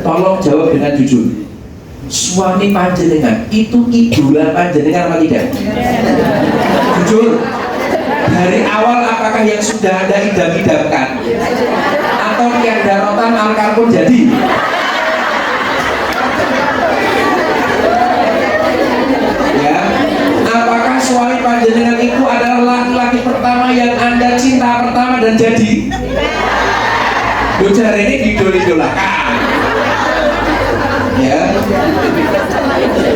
Tolong jawab dengan jujur. Suami panjenengan itu idola panjenengan apa tidak? Jujur. Dari awal apakah yang sudah Anda idam-idamkan? Atau yang darotan angkar pun jadi? Ya, apakah suami panjenengan itu adalah laki-laki pertama yang Anda cinta pertama dan jadi? Ujar ini didol-idolakan. Ya,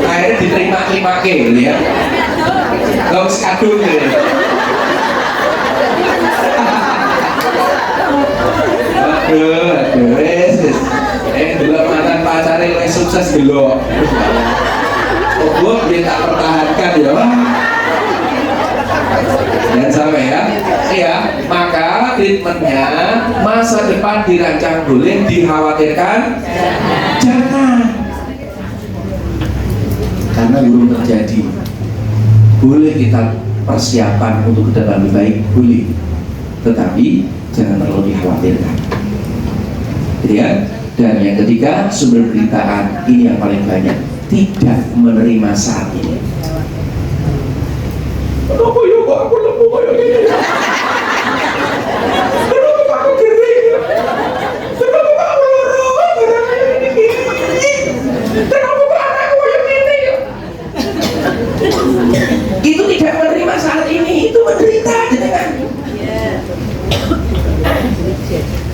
akhirnya diterima-terima gitu ya. Gak usah kadung gitu. Aduh, wes. Dulu mantan pacarnya lebih sukses dulu. Oh, dia tak pertahankan ya, Pak. Dan sampai ya, iya. Maka treatmentnya masa depan dirancang boleh, dikhawatirkan jangan. Karena belum terjadi. Boleh kita persiapan untuk ke depan lebih baik, boleh. Tetapi jangan terlalu dikhawatirkan. Gitu ya. Dan yang ketiga, sumber beritaan ini yang paling banyak, tidak menerima saat ini. Kenapa ya kok aku lembu kayak gini? Kenapa aku kering? Kenapa aku lorong? Kenapa anakku kayak gini? Itu tidak menerima saat ini, itu menderita jenengan.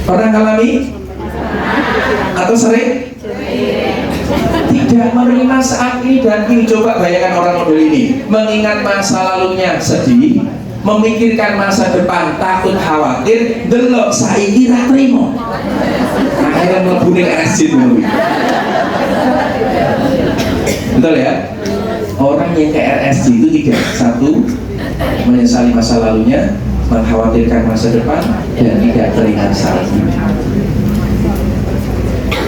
Pernah ngalami? Atau sering? Tidak menerima saat ini dan ini. Coba bayangkan orang model ini, mengingat masa lalunya sedih, memikirkan masa depan takut khawatir, delok saiki ra trimo. Akhirnya mlebu ning RSJ dulu. Betul ya? Orang yang ke RSJ itu tiga. Satu, menyesali masa lalunya, mengkhawatirkan masa depan, dan tidak teringat saat ini.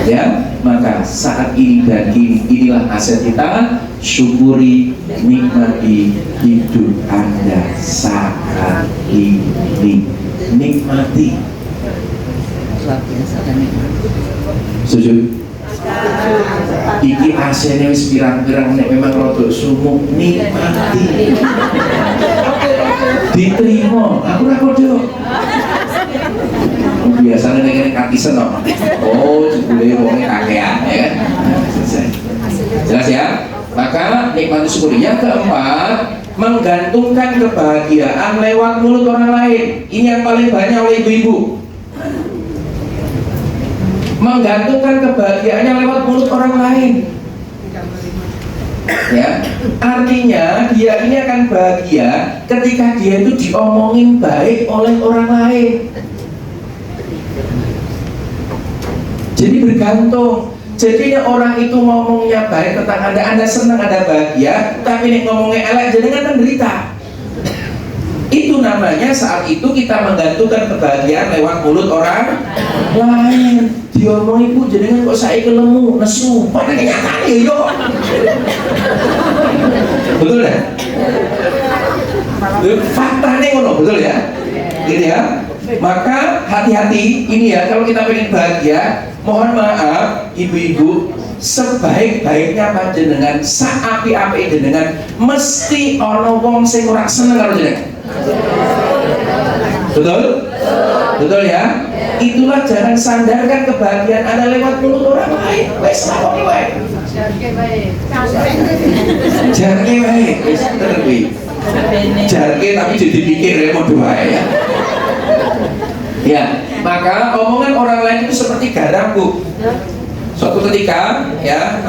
Ya, maka saat ini dan kini inilah aset kita. Syukuri, nikmati hidup Anda saat ini. Nikmati. Setuju? Iki AC-nya wis pirang-pirang nek memang rodok sumuk, nikmati. Diterima, aku ra podo. Biasanya nek katisen no. Oh, jebule wonge kakean ya kan. Selesai. Jelas ya? Maka nikmati syukuri. Yang keempat, menggantungkan kebahagiaan lewat mulut orang lain. Ini yang paling banyak oleh ibu-ibu. Menggantungkan kebahagiaannya lewat mulut orang lain. Ya, artinya dia ini akan bahagia ketika dia itu diomongin baik oleh orang lain. Jadi bergantung. Jadi orang itu ngomongnya baik tentang Anda senang, Anda bahagia. Tapi nih ngomongnya elek, jadi kan menderita. Itu namanya saat itu kita menggantungkan kebahagiaan lewat mulut orang lain. Diomongin Bu, jadi kan kok saya kelemu, nesu, pada kenyataan ya yuk. Betul ya? Faktanya ngono, betul ya? Gitu ya. Maka hati-hati ini ya, kalau kita pengen bahagia, mohon maaf ibu-ibu, sebaik-baiknya panjenengan, saapi-api jenengan, mesti ono wong sing ora seneng karo jenengan. Betul? Betul ya? Itulah jangan sandarkan kebahagiaan Anda lewat mulut orang lain. Wes apa wae. Jarke wae, wis terbi. Jarke tapi jadi pikir ya mau wae ya. Ya, maka omongan orang lain itu seperti garam, Bu. Suatu ketika ya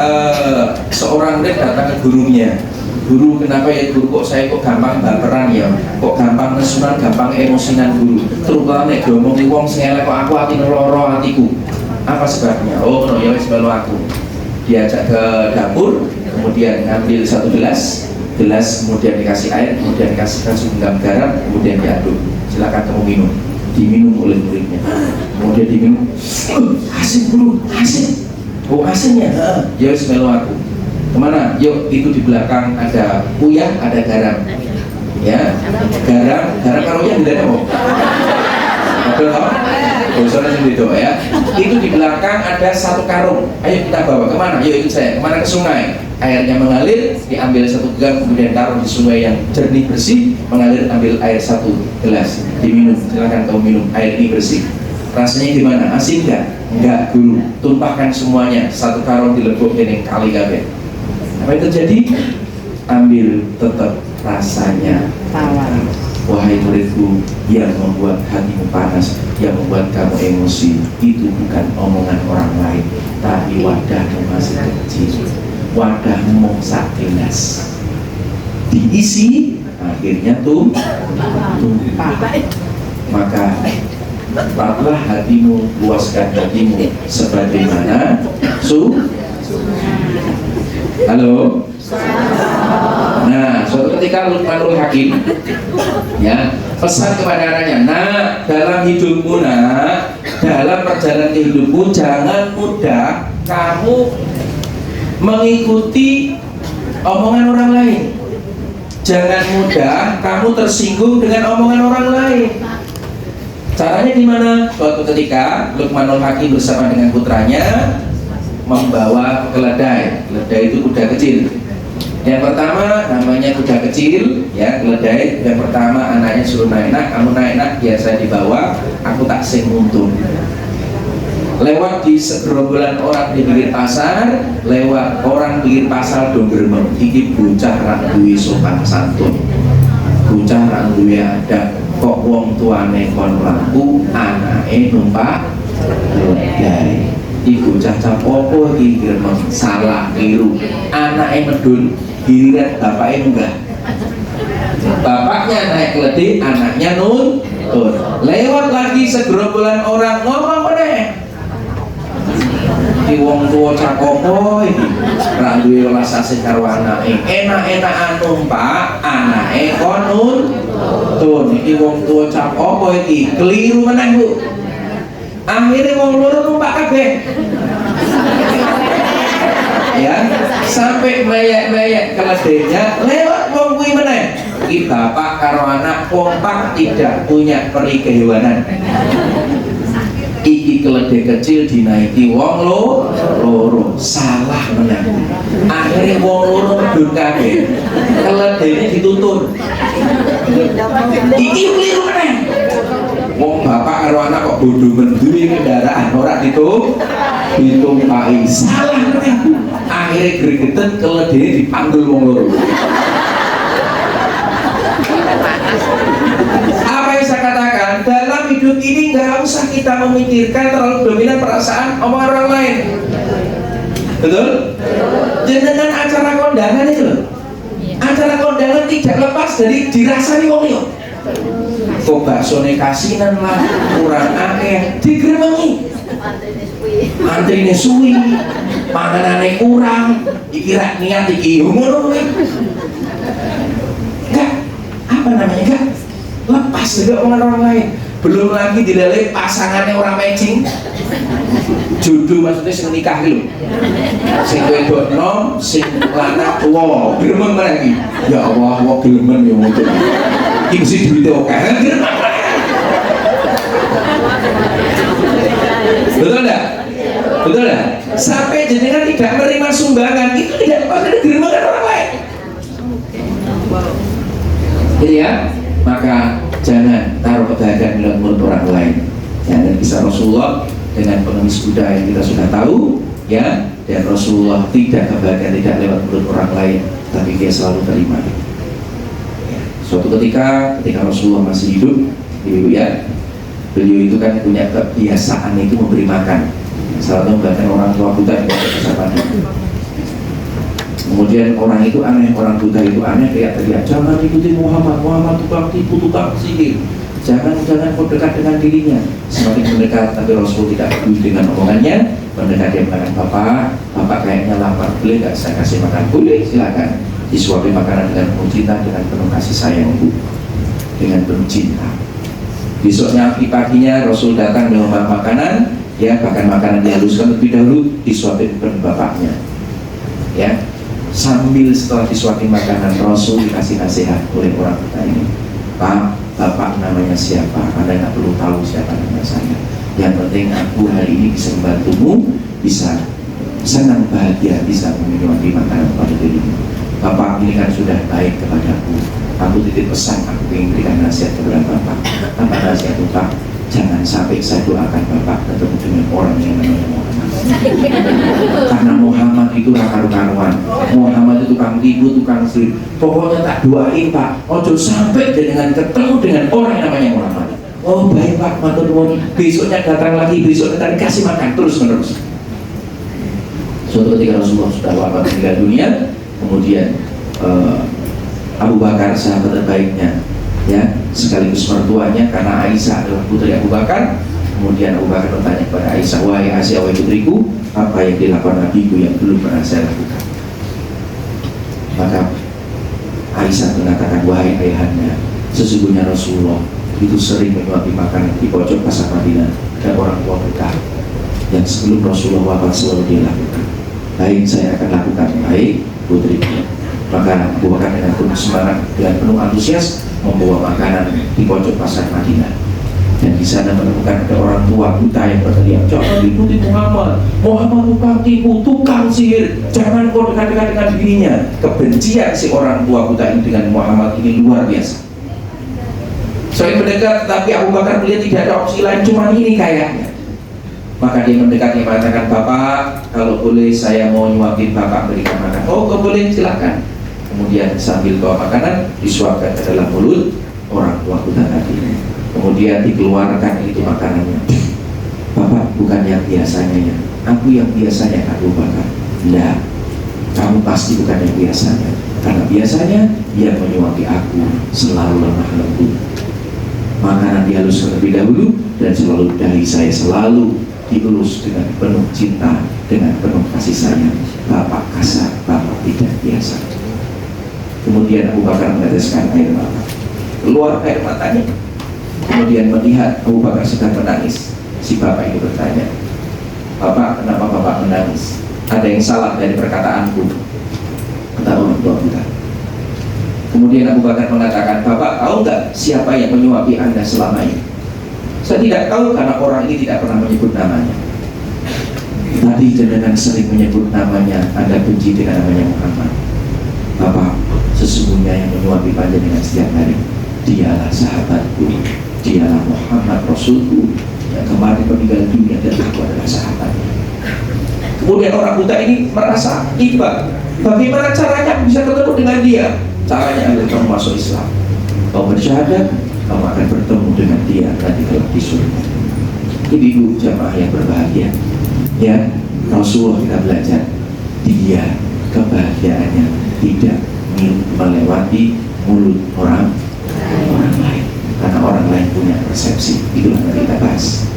seorang murid datang ke gurunya. Guru, kenapa ya guru, kok saya kok gampang baperan ya, kok gampang nesunan, gampang emosinan guru, terutama nek diomongin wong sing elek kok aku ati loro atiku. Apa sebabnya? Oh no, ya wis balu aku. Diajak ke dapur, kemudian ngambil satu gelas kemudian dikasih air, kemudian dikasihkan segenggam garam, kemudian diaduk. Silakan kamu minum. Diminum oleh muridnya. Kemudian diminum. Asin guru, asin. Oh asinnya? Ya wis balu aku. Kemana? Yuk, itu di belakang ada uyah, ada garam. Ya, garam karunya tidak ada. Betul toh? Bosonya itu ya. Itu di belakang ada satu karung. Ayo kita bawa kemana? Ayo ikut saya. Kemana? Ke sungai. Airnya mengalir, diambil satu gang, kemudian taruh di sungai yang jernih bersih, mengalir, ambil air satu gelas, diminum. Silakan kamu minum. Air ini bersih. Rasanya gimana? Asin nggak? Nggak, guru. Tumpahkan semuanya. Satu karung dilebok dengan kali kabeh. Apa yang terjadi? Ambil, tetap rasanya tawar. Wahai muridku, yang membuat hatimu panas, yang membuat kamu emosi, itu bukan omongan orang lain, tapi wadahmu masih kecil, wadahmu mau sak gelas, diisi, akhirnya tumpah. Maka tetaplah hatimu, luaskan hatimu, sebagaimana halo. Nah, suatu ketika Luqmanul Hakim ya pesan kepada anaknya, nak, dalam hidupmu, nak, dalam perjalanan hidupmu jangan mudah kamu mengikuti omongan orang lain. Jangan mudah kamu tersinggung dengan omongan orang lain. Caranya gimana? Suatu ketika Luqmanul Hakim bersama dengan putranya membawa keledai. Keledai itu kuda kecil. Yang pertama namanya kuda kecil, ya, keledai. Yang pertama anaknya suruh naik, nak, kamu naik, nak, biasa dibawa, aku tak sing untung. Lewat di segerombolan orang di pinggir pasar, lewat orang pinggir pasar dong gremeng, iki bocah ra duwe sopan santun, bocah ra duwe adab, kok wong tuane kon mlaku, anake numpak keledai. Iku cacap opo iki gremeng, salah keliru, anake medun, giliran bapaknya enggak. Bapaknya naik keledai, anaknya nuntun. Lewat lagi segerombolan orang ngomong meneh, iki wong tuwa cak opo iki, ra duwe welas asih karo anake, enak-enakan numpak, anake kon nuntun. Iki wong tuwa cak opo iki, keliru meneh, Bu. Akhirnya wong loro numpak kabeh. Ya, sampai mayek-mayek keledainya lewat wong kuwi meneh. Iki bapak karo anak kompak, tidak punya peri kehewanan. Iki keledai kecil dinaiki wong loro, salah meneh. Akhirnya wong loro medun kabeh. Keledaine dituntun. Iki keliru meneh. Wong bapak karo anak kok bodoh menduwe kendaraan ora ditumpaki, salah meneh. Akhirnya gregeten keledai dipanggul wong loro. Apa yang saya katakan, dalam hidup ini nggak usah kita memikirkan terlalu dominan perasaan omongan orang lain. Betul? Jenengan acara kondangan itu loh, acara kondangan tidak lepas dari dirasani wong liya. Kok baksone kasinan lah, kurang akeh, digremengi. Antrine suwi, panganane kurang, iki rak niat iki ngono kuwi. Enggak, apa namanya, enggak lepas dari omongan orang lain. Belum lagi dileleh pasangannya orang matching. Jodoh maksudnya sing nikah lho. Sing wedok nom, sing lanang tuwa, gremeng lagi. Ya Allah, kok gelemen ya ngono. Iki mesti duwite akeh. Betul enggak? Betul enggak? Sampai jenengan tidak menerima sumbangan, itu tidak lepas dari geremengan orang lain. Jadi ya, maka jangan taruh kebahagiaan dalam mulut orang lain. Ya, dan kisah Rasulullah dengan pengemis kuda yang kita sudah tahu, ya, dan Rasulullah tidak kebahagiaan tidak lewat mulut orang lain, tapi dia selalu terima. Ya, suatu ketika Rasulullah masih hidup, ibu ya, beliau itu kan punya kebiasaan itu memberi makan. Salah satu bahkan orang tua buta yang bersama. Kemudian orang itu aneh, orang buta itu aneh, teriak-teriak, jangan ikuti Muhammad tukang tipu, tukang sihir. Jangan kau dekat dengan dirinya. Semakin mendekat, tapi Rasul tidak peduli dengan omongannya. Mendekat dia mengatakan, Bapak kayaknya lapar, boleh nggak saya kasih makan? Boleh, silakan. Disuapi makanan dengan penuh cinta, dengan penuh kasih sayang, Bu, dengan penuh cinta. Besoknya paginya Rasul datang dengan makanan, ya, bahkan makanan dihaluskan lebih dahulu, disuapin penuh bapaknya, ya. Sambil setelah disuapin makanan, Rasul dikasih nasihat oleh orang buta ini, Pak, Bapak namanya siapa, Anda nggak perlu tahu siapa nama saya. Yang penting aku hari ini bisa membantumu, bisa senang bahagia, bisa menyuapi makanan pada dirimu. Bapak ini kan sudah baik kepadaku. Aku titip pesan, aku ingin berikan nasihat kepada Bapak. Apa nasihat Bapak? Jangan sampai saya doakan Bapak ketemu dengan orang yang namanya Muhammad. Karena Muhammad itu karu-karuan. Muhammad itu tukang tipu, tukang sihir. Pokoknya tak doain Pak, ojo sampai dengan ketemu dengan orang yang namanya Muhammad. Oh baik Pak, matur nuwun. Besoknya datang lagi, besoknya tadi kasih makan terus menerus. Suatu ketika Rasulullah sudah wafat meninggal dunia, kemudian Abu Bakar sahabat terbaiknya, ya sekaligus mertuanya karena Aisyah adalah putri Abu Bakar. Kemudian Abu Bakar bertanya kepada Aisyah, wahai Aisyah, wahai putriku, apa yang dilakukan nabiku yang belum pernah saya lakukan? Maka Aisyah mengatakan, wahai ayahanda, sesungguhnya Rasulullah itu sering menyuapi makanan di pojok pasar Madinah dan orang tua kita yang sebelum Rasulullah wafat selalu dia lakukan. Baik, saya akan lakukan, baik putriku. Maka Abu Bakar dengan penuh semangat dan penuh antusias membawa makanan di pojok pasar Madinah, dan di sana menemukan ada orang tua buta yang berteriak, jangan ikuti Muhammad, Muhammad tukang tipu, tukang sihir, jangan kau dekat-dekat dengan dirinya. Kebencian si orang tua buta ini dengan Muhammad ini luar biasa. Selain mendekat, tapi Abu Bakar melihat tidak ada opsi lain, cuma ini kayaknya. Maka dia mendekatnya mengatakan, Bapak, kalau boleh saya mau nyuapin Bapak, berikan makan. Oh, kau boleh, silakan. Kemudian sambil bawa makanan disuapkan ke dalam mulut orang tua buta tadi. Kemudian dikeluarkan itu makanannya. Bapak bukan yang biasanya ya, aku yang biasanya Abu Bakar. Nah, kamu pasti bukan yang biasanya, karena biasanya yang menyuapi aku selalu lemah lembut. Makanan dihalus terlebih dahulu dan selalu dahi saya selalu dielus dengan penuh cinta, dengan penuh kasih sayang. Bapak kasar, Bapak tidak biasa. Kemudian Abu Bakar meneteskan air mata, keluar air matanya. Kemudian melihat Abu Bakar sedang menangis. Si bapak itu bertanya, Bapak, kenapa Bapak menangis? Ada yang salah dari perkataanku? Kata orang tua kita. Kemudian Abu Bakar mengatakan, Bapak tahu nggak siapa yang menyuapi Anda selama ini? Saya tidak tahu karena orang ini tidak pernah menyebut namanya. Tadi jenengan sering menyebut namanya, Anda benci dengan namanya Muhammad. Bapak, sesungguhnya yang menyuapi panjenengan setiap hari, dialah sahabatku, dialah Muhammad Rasulku yang kemarin meninggal dunia dan aku adalah sahabatnya. Kemudian orang buta ini merasa iba, bagaimana caranya bisa ketemu dengan dia? Caranya adalah kamu masuk Islam, kamu bersyahadat, kamu akan bertemu dengan dia nanti kelak di surga. Ibu-ibu jamaah yang berbahagia, ya Rasulullah kita belajar, dia kebahagiaannya tidak melewati mulut orang lain, karena orang lain punya persepsi. Itulah yang kita bahas.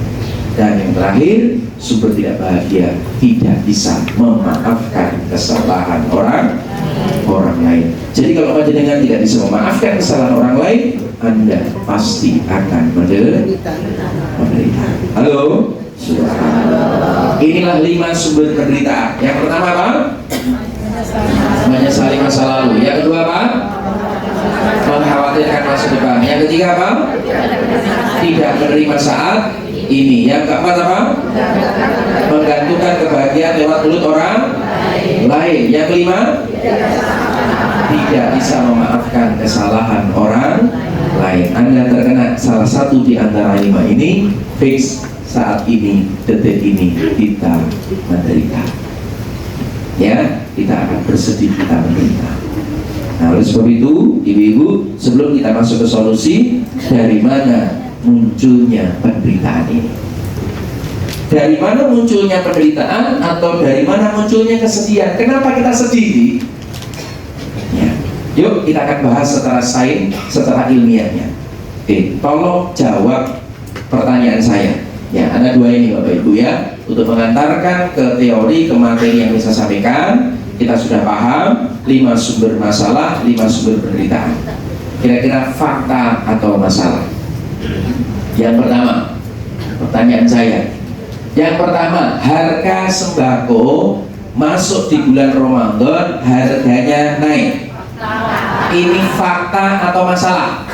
Dan yang terakhir, sumber tidak bahagia tidak bisa memaafkan kesalahan orang lain. Jadi kalau panjenengan tidak bisa memaafkan kesalahan orang lain, Anda pasti akan menderita. Halo? Inilah 5 sumber penderitaan. Yang pertama apa? Menyesali masa lalu. Yang kedua apa? Mengkhawatirkan masa depan. Yang ketiga apa? Tidak menerima saat ini. Yang keempat apa? Menggantungkan kebahagiaan lewat mulut orang lain. Yang kelima, tidak bisa memaafkan kesalahan orang lain. Anda terkena salah satu di antara 5 ini, fix saat ini, detik ini kita menderita. Ya, kita akan bersedih, kita menderita. Nah, oleh sebab itu, ibu-ibu, sebelum kita masuk ke solusi, dari mana munculnya penderitaan ini? Dari mana munculnya penderitaan atau dari mana munculnya kesedihan? Kenapa kita sedih? Ya. Yuk kita akan bahas secara sains, secara ilmiahnya. Oke, tolong jawab pertanyaan saya. Ya, ada 2 ini Bapak Ibu ya, untuk mengantarkan ke teori, ke materi yang bisa sampaikan. Kita sudah paham 5 sumber masalah, 5 sumber penderitaan. Kira-kira fakta atau masalah? Yang pertama, pertanyaan saya. Yang pertama, harga sembako masuk di bulan Ramadan harganya naik. Ini fakta atau masalah?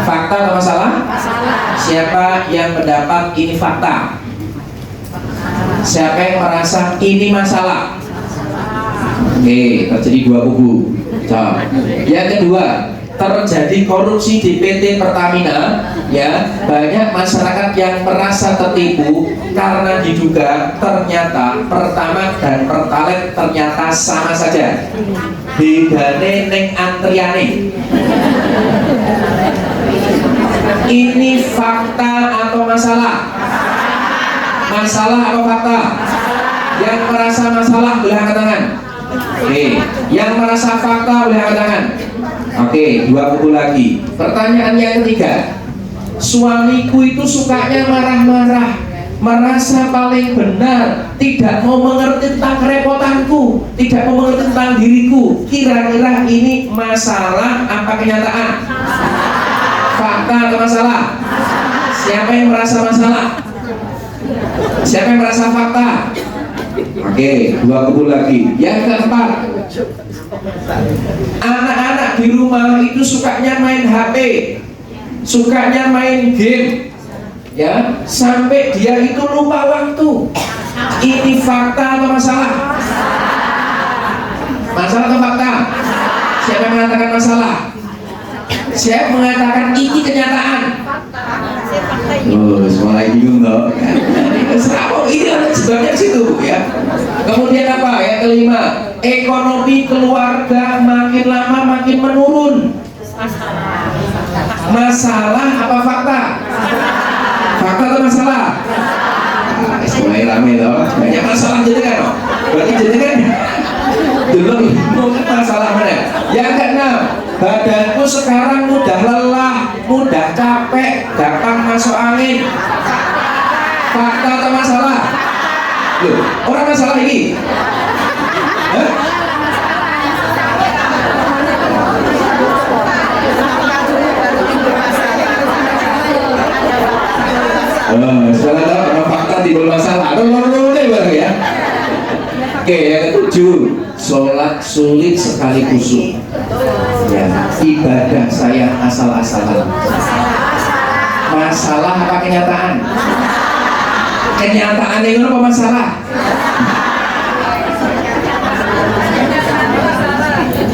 Fakta atau masalah? Masalah. Siapa yang mendapat ini fakta? Siapa yang merasa ini masalah? Oke, terjadi dua kubu. Jawab. Yang kedua, terjadi korupsi di PT Pertamina, ya, banyak masyarakat yang merasa tertipu karena diduga ternyata Pertamax dan Pertalite ternyata sama saja, bedane neng antriane. Ini fakta atau masalah? Masalah atau fakta? Yang merasa masalah boleh angkat tangan. Oke, yang merasa fakta boleh angkat tangan. Oke, dua kubu lagi. Pertanyaan yang ketiga, suamiku itu sukanya marah-marah, merasa paling benar, tidak mau mengerti tentang kerepotanku, tidak mau mengerti tentang diriku. Kira-kira ini masalah apa kenyataan? Fakta atau masalah? Siapa yang merasa masalah? Siapa yang merasa fakta? Oke, dua kubu lagi. Yang keempat, anak-anak di rumah itu sukanya main HP, sukanya main game, ya, sampai dia itu lupa waktu. Ini fakta atau masalah? Masalah atau fakta? Siapa yang mengatakan masalah? Siapa mengatakan ini kenyataan? Oh, mulai bingung toh. Ini ada sebabnya di situ, ya. Kemudian apa? Yang kelima, ekonomi keluarga makin lama makin menurun. Masalah apa fakta? Fakta atau masalah? Mulai rame toh. Banyak masalah jadi kan? Berarti jadi kan? Belum masalah mana? Yang keenam, badanku sekarang mudah lelah, mudah capek, gampang masuk angin. Fakta atau masalah? Loh, orang masalah ini? Hah? Setelah orang fakta timbul masalah. Ya. Oke, yang ketujuh, sholat sulit sekali khusyuk. Ya, ibadah saya asal-asalan. Masalah apa kenyataan? Kenyataan itu apa masalah?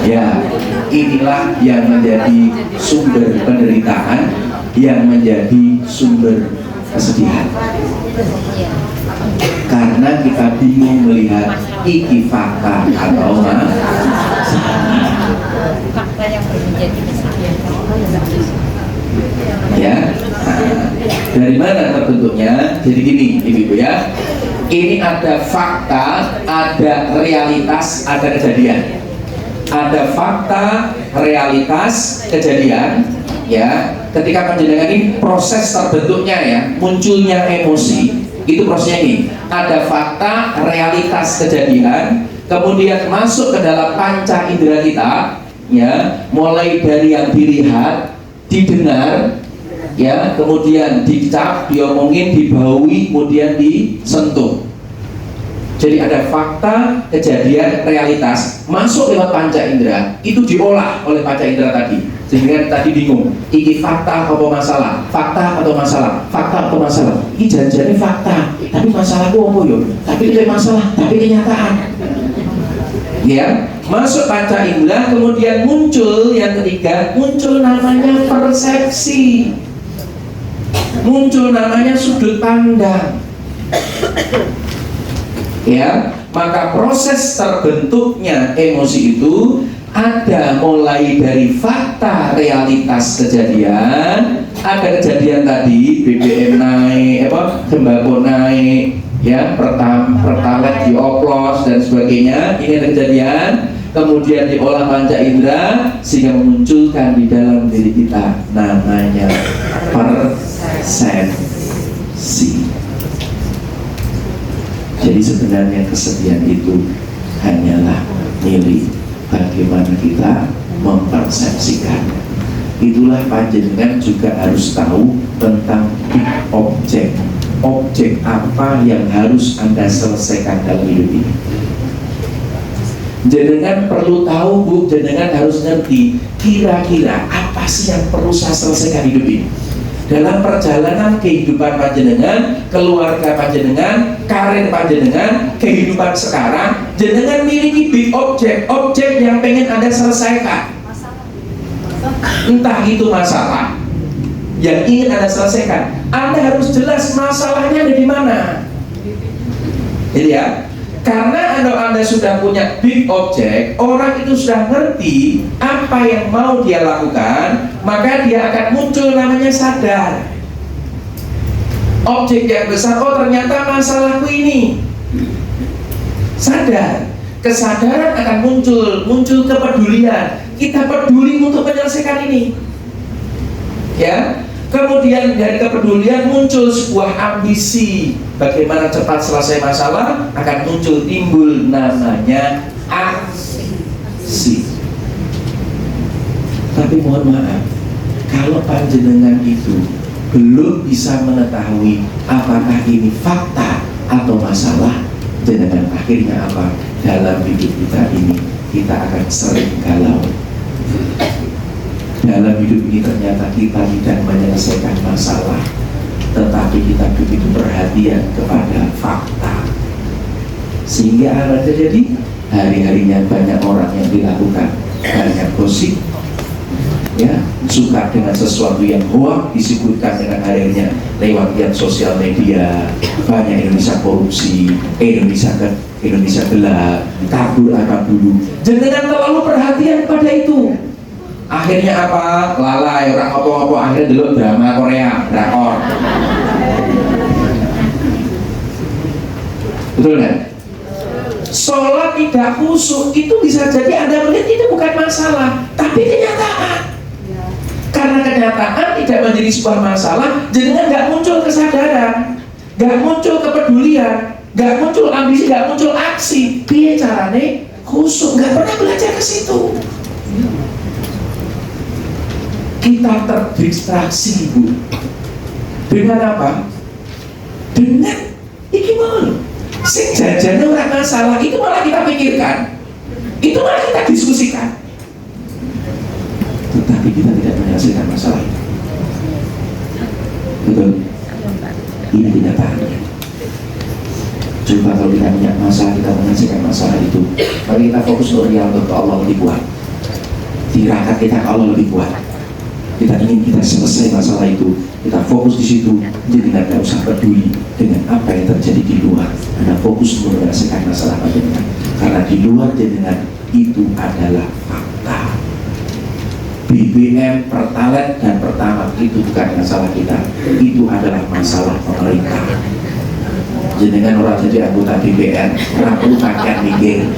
Ya, inilah yang menjadi sumber penderitaan, yang menjadi sumber kesedihan. Karena kita bingung melihat iki fakta atau Fakta yang menjadi kesalahan. ya. Dari mana terbentuknya? Jadi gini, ibu-ibu ya. Ini ada fakta, ada realitas, ada kejadian. Ada fakta, realitas, kejadian. Ya, ketika penjenengan ini proses terbentuknya ya, munculnya emosi, itu prosesnya ini. Ada fakta, realitas, kejadian, kemudian masuk ke dalam panca indera kita, ya, mulai dari yang dilihat, didengar, ya, kemudian dicap, diomongin, dibaui, kemudian disentuh. Jadi ada fakta, kejadian, realitas masuk lewat panca indera, itu diolah oleh panca indera tadi. Sehingga tadi bingung, ini fakta atau masalah? Fakta atau masalah? Fakta atau masalah? Ini janjiannya fakta, tapi masalahku apa yo? Tapi itu masalah, tapi kenyataan. Ya, masuk panca indera, kemudian muncul yang ketiga, muncul namanya persepsi, muncul namanya sudut pandang. Ya, maka proses terbentuknya emosi itu ada mulai dari fakta, realitas, kejadian. Ada kejadian tadi BBM naik, sembako naik, ya, pertalite dioplos dan sebagainya. Ini ada kejadian, kemudian diolah panca indera sehingga memunculkan di dalam diri kita namanya persepsi. Jadi sebenarnya kesedihan itu hanyalah milik bagaimana kita mempersepsikan. Itulah panjenengan juga harus tahu tentang big object. Objek apa yang harus Anda selesaikan dalam hidup ini. Jenengan perlu tahu Bu, jenengan harus ngerti kira-kira apa sih yang perlu saya selesaikan hidup ini. Dalam perjalanan kehidupan panjenengan, keluarga panjenengan, karir panjenengan, kehidupan sekarang, jenengan miliki big objek yang pengen Anda selesaikan. Entah itu masalah yang ingin Anda selesaikan, Anda harus jelas masalahnya ada di mana. Jadi ya, karena Anda sudah punya big object, orang itu sudah ngerti apa yang mau dia lakukan, maka dia akan muncul namanya sadar. Objek yang besar, oh ternyata masalahku ini. Sadar. Kesadaran akan muncul kepedulian. Kita peduli untuk menyelesaikan ini. Ya. Kemudian dari kepedulian muncul sebuah ambisi. Bagaimana cepat selesai masalah, akan timbul namanya aksi. Tapi mohon maaf, kalau panjenengan itu belum bisa mengetahui apakah ini fakta atau masalah, jenengan akhirnya apa? Dalam hidup kita ini, kita akan sering galau. Dalam hidup ini ternyata kita tidak menyelesaikan masalah, tetapi kita begitu perhatian kepada fakta, sehingga apa terjadi? Hari-harinya banyak orang yang dilakukan banyak gosip, ya, suka dengan sesuatu yang hoax disebutkan dengan akhirnya lewat yang sosial media. Banyak Indonesia korupsi, Indonesia gelap, kabur. Jangan terlalu perhatian pada itu. Akhirnya apa? Lalai, orang apa-apa akhirnya dulu drama Korea, drakor. Betul kan? Sholat tidak khusyuk itu bisa jadi Anda melihat itu bukan masalah, tapi kenyataan. Karena kenyataan tidak menjadi sebuah masalah, jadinya nggak muncul kesadaran, nggak muncul kepedulian, nggak muncul ambisi, nggak muncul aksi. Piye carane khusyuk? Nggak pernah belajar ke situ. Kita terdistraksi, Bu. Dengan apa? Dengan iki mau. Sing jajannya orang masalah itu malah kita pikirkan, itu malah kita diskusikan, tetapi kita tidak menyelesaikan masalah itu. Betul? Ini kenyataannya. Coba kalau kita punya masalah, kita menyelesaikan masalah itu, mari kita fokus untuk Allah lebih kuat. Tirakat kita ke Allah lebih kuat. Kita ingin kita selesai masalah itu, kita fokus di situ. Jadi tidak usah peduli dengan apa yang terjadi di luar. Anda fokus untuk menyelesaikan masalah panjenengan, karena di luar jenengan itu adalah fakta. BBM, Pertalite dan Pertamax itu bukan masalah kita, itu adalah masalah pemerintah. Jenengan orang jadi anggota DPR, rapuh pakaian mikir.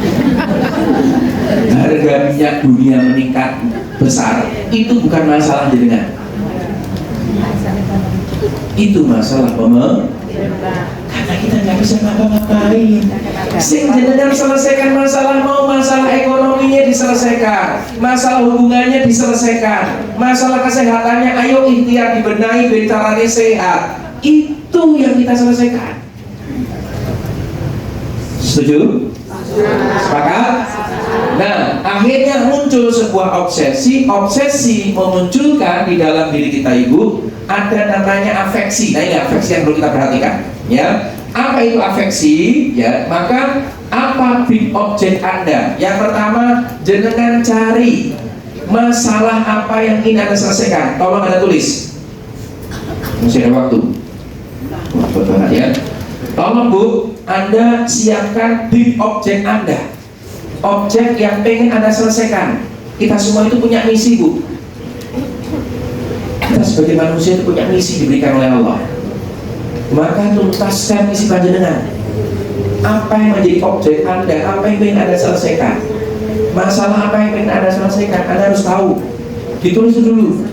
Harga minyak dunia meningkat besar, itu bukan masalah jenengan. Itu masalah pemerintah. Karena kita nggak bisa ngapa-ngapain. Sing jenengan selesaikan masalah, mau masalah ekonominya diselesaikan, masalah hubungannya diselesaikan, masalah kesehatannya ayo ikhtiar dibenahi biar caranya sehat. Itu yang kita selesaikan. Setuju? Sepakat? Nah, akhirnya muncul sebuah obsesi memunculkan di dalam diri kita, Ibu, ada namanya afeksi. Nah, ini afeksi yang perlu kita perhatikan, ya. Apa itu afeksi? Ya, maka apa big object Anda? Yang pertama, jenengan cari masalah apa yang ingin Anda selesaikan. Tolong Anda tulis. Masih ada waktu. Betul ya. Tolong Bu, Anda siapkan big object Anda, objek yang pengen Anda selesaikan. Kita semua itu punya misi, Bu. Kita sebagai manusia itu punya misi diberikan oleh Allah. Maka tuntaskan misi panjenengan. Apa yang menjadi objek Anda, apa yang pengen Anda selesaikan, masalah apa yang pengen Anda selesaikan, Anda harus tahu. Ditulis dulu,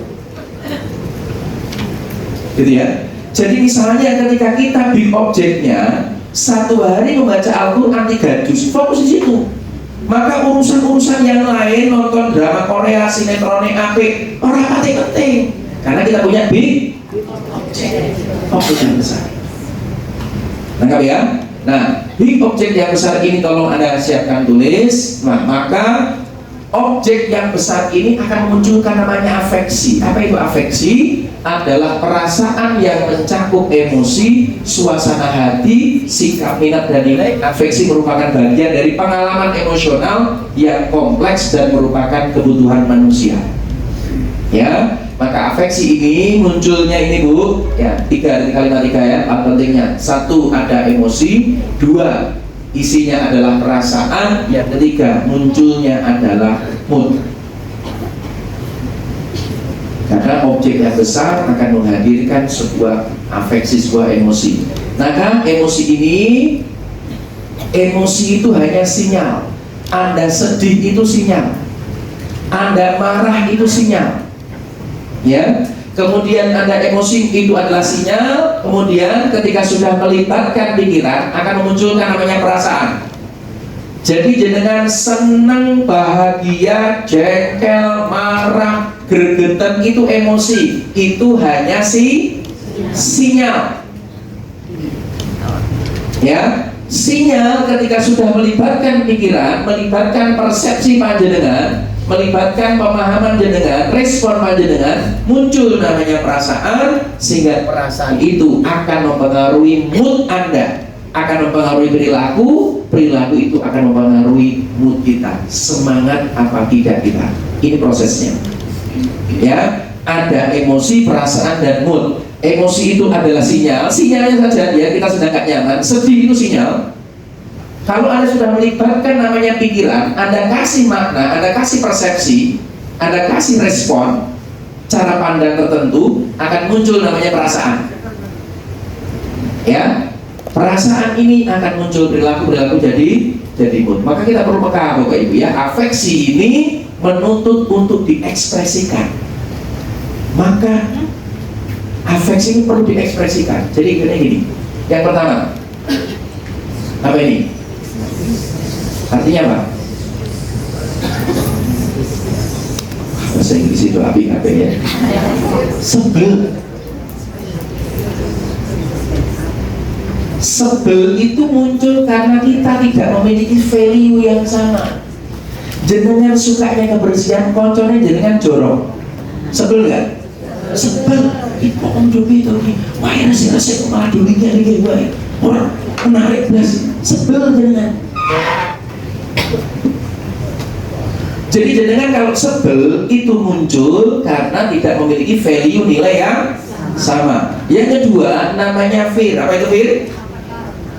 gitu ya. Jadi misalnya ketika kita big objeknya satu hari membaca Al-Quran 3 juz, fokus di situ. Maka urusan-urusan yang lain, nonton drama Korea, sinetronnya apik, orang penting, karena kita punya big objek, fokus yang besar. Nangkap ya? Nah, Di objek yang besar ini tolong Anda siapkan tulis. Nah, maka objek yang besar ini akan memunculkan namanya afeksi. Apa itu afeksi? Adalah perasaan yang mencakup emosi, suasana hati, sikap, minat, dan nilai. Afeksi merupakan bagian dari pengalaman emosional yang kompleks dan merupakan kebutuhan manusia. Ya, maka afeksi ini munculnya ini Bu, ya, kalimat tiga ya, pentingnya. Satu, ada emosi. Dua, isinya adalah perasaan. Yang ketiga, munculnya adalah mood. Karena objek yang besar akan menghadirkan sebuah afeksi, sebuah emosi. Maka emosi ini, emosi itu hanya sinyal. Anda sedih itu sinyal, Anda marah itu sinyal, ya. Kemudian Anda emosi itu adalah sinyal. Kemudian ketika sudah melibatkan pikiran akan memunculkan namanya perasaan. Jadi jenengan senang, bahagia, jengkel, marah, gregetan itu emosi. Itu hanya sinyal. Ya, sinyal ketika sudah melibatkan pikiran, melibatkan persepsi panjenengan, melibatkan pemahaman jenengan, respon panjenengan, muncul namanya perasaan, sehingga perasaan itu akan mempengaruhi mood Anda, akan mempengaruhi perilaku itu akan mempengaruhi mood kita, semangat apa tidak kita. Ini prosesnya. Ya, ada emosi, perasaan, dan mood. Emosi itu adalah sinyalnya saja ya, kita sedang gak nyaman. Sedih itu sinyal. Kalau Anda sudah melibatkan namanya pikiran, Anda kasih makna, Anda kasih persepsi, Anda kasih respon, cara pandang tertentu, akan muncul namanya perasaan. Ya, perasaan ini akan muncul perilaku jadi mood. Maka kita perlu peka Bapak Ibu ya, afeksi ini menuntut untuk diekspresikan. Maka afeksi ini perlu diekspresikan. Jadi gini. Yang pertama, apa ini? Artinya apa? Bahasa Inggris itu api-api ya. Sebel. Sebel itu muncul karena kita tidak memiliki value yang sama. Jenengan sukanya kebersihan, konconnya jenengan jorok. Sebel kan? Sebel. Kok om Jopi itu wah ini sih malah dibikir wae. Orang menarik belas. Sebel jenengan. Jadi jenengan kalau sebel itu muncul karena tidak memiliki value nilai yang sama. Yang kedua namanya fear. Apa itu fear?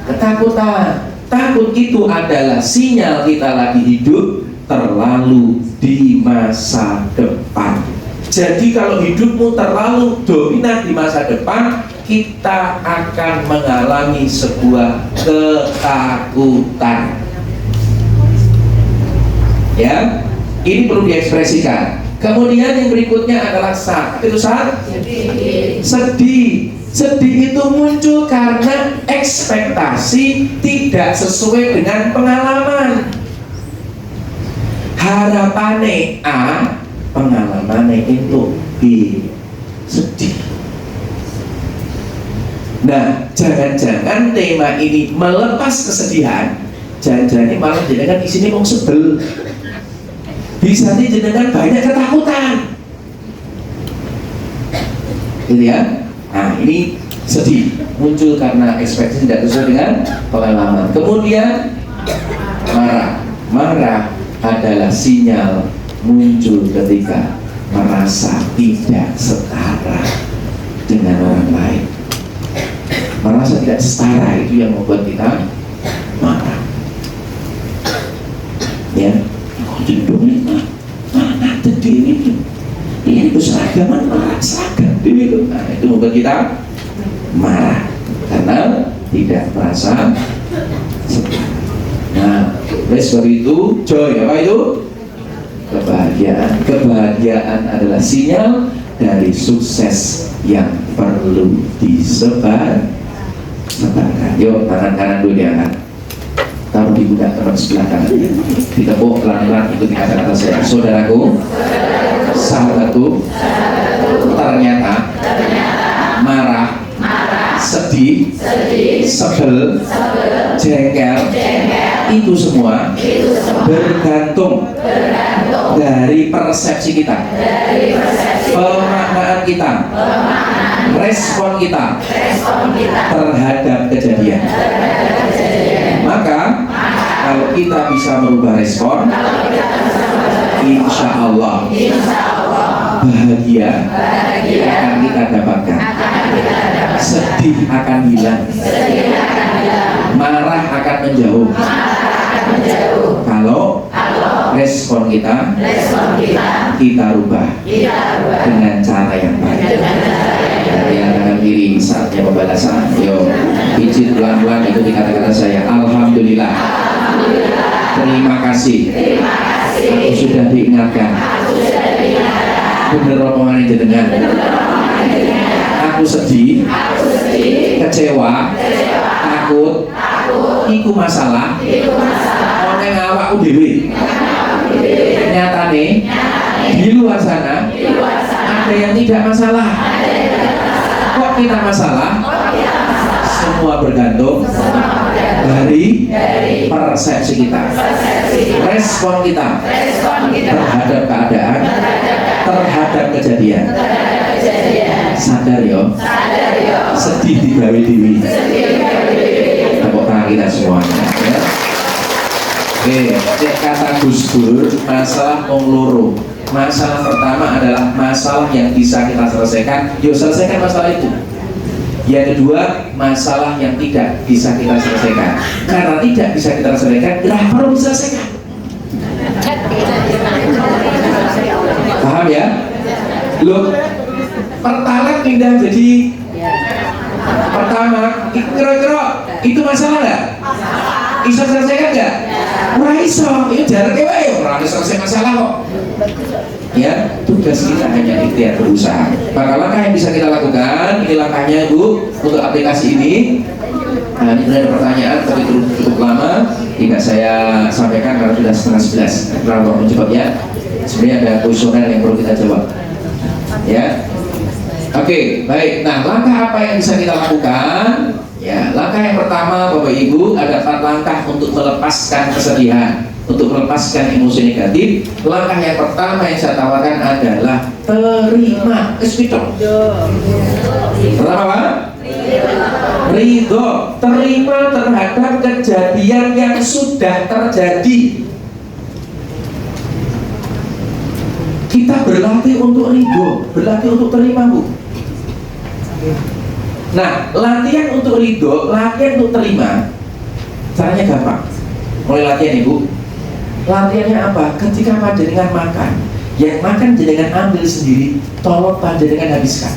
Ketakutan. Takut itu adalah sinyal kita lagi hidup terlalu di masa depan. Jadi kalau hidupmu terlalu dominan di masa depan, kita akan mengalami sebuah ketakutan. Ya, ini perlu diekspresikan. Kemudian yang berikutnya adalah sad. Itu sad? Sedih. Sedih itu muncul karena ekspektasi tidak sesuai dengan pengalaman. Harapannya A, pengalamannya itu B. Sedih. Nah, jangan-jangan tema ini melepas kesedihan, jangan-jangan malah jenengan di sini mau sebel. Bisa nih jenengan banyak ketakutan. Gitu ya. Nah, ini sedih muncul karena ekspektasi tidak sesuai dengan pengalaman. Kemudian marah adalah sinyal muncul ketika merasa tidak setara dengan orang lain. Merasa tidak setara itu yang membuat kita marah. Ya, judulnya mana terdiri ini keseragaman seragam itu. Nah, itu membuat kita marah karena tidak merasa setara. Nah, oleh sebab itu joy apa itu? Kebahagiaan adalah sinyal dari sukses yang perlu disebarkan. Yuk, tangan kanan dulu diangkat, taruh di pundak teman sebelah kanan, ditepuk pelan-pelan, ikuti kata-kata saya. Saudaraku, sahabatku, ternyata marah, sedih sebel, jengkel, itu semua bergantung dari persepsi kita, pemaknaan kita, respon kita terhadap kejadian. Maka kalau kita bisa merubah respon, insya Allah bahagia akan kita dapatkan, sedih akan hilang, marah akan menjauh. Kalau respon kita rubah dengan cara yang baik. Yang tangan kiri saatnya pembalasan. Yo, pijit pelan-pelan, itu kata-kata saya. Alhamdulillah. Terima kasih. Aku sudah diingatkan. Bener omongan jenengan. Aku sedih, kecewa, takut. Iku masalah. Ono awakku dhewe. Nyatane di luar sana ada yang tidak masalah. Kok kita masalah? Semua bergantung dari persepsi kita, respon kita terhadap keadaan, terhadap kejadian. Sadar yo, sedih digawe dewi. Tepuk tangan kita semuanya. Ya. Oke, cek kata Gus Dur, masalah wong loro. Masalah pertama adalah masalah yang bisa kita selesaikan. Yuk selesaikan masalah itu. Yang kedua, masalah yang tidak bisa kita selesaikan. Karena tidak bisa kita selesaikan, tidak perlu diselesaikan. Paham ya? Loh, pertalite pindah jadi pertama, kira-kira itu masalah nggak? Bisa selesaikan nggak? Wah iso, itu jaraknya wae, orang ada selesai masalah kok. Ya, tugas kita hanya ikhtiar berusaha. Maka langkah yang bisa kita lakukan, ini langkahnya Bu untuk aplikasi ini. Nah, ini ada pertanyaan tapi cukup lama, tidak saya sampaikan karena sudah setengah 11. Berapa menjawab ya? Sebenarnya ada kuesioner yang perlu kita jawab. Ya, oke, baik. Nah, langkah apa yang bisa kita lakukan? Ya, langkah yang pertama Bapak Ibu ada 4 langkah untuk melepaskan kesedihan, untuk melepaskan emosi negatif. Langkah yang pertama yang saya tawarkan adalah terima kesulitan. Pertama apa? Ridho, terima terhadap kejadian yang sudah terjadi. Kita berlatih untuk ridho, berlatih untuk terima Bu. Nah, latihan untuk ridho, latihan untuk terima, caranya gampang. Mulai latihan Ibu. Latihannya apa? Ketika panjenengan makan, yang makan jenengan ambil sendiri, tolong panjenengan habiskan.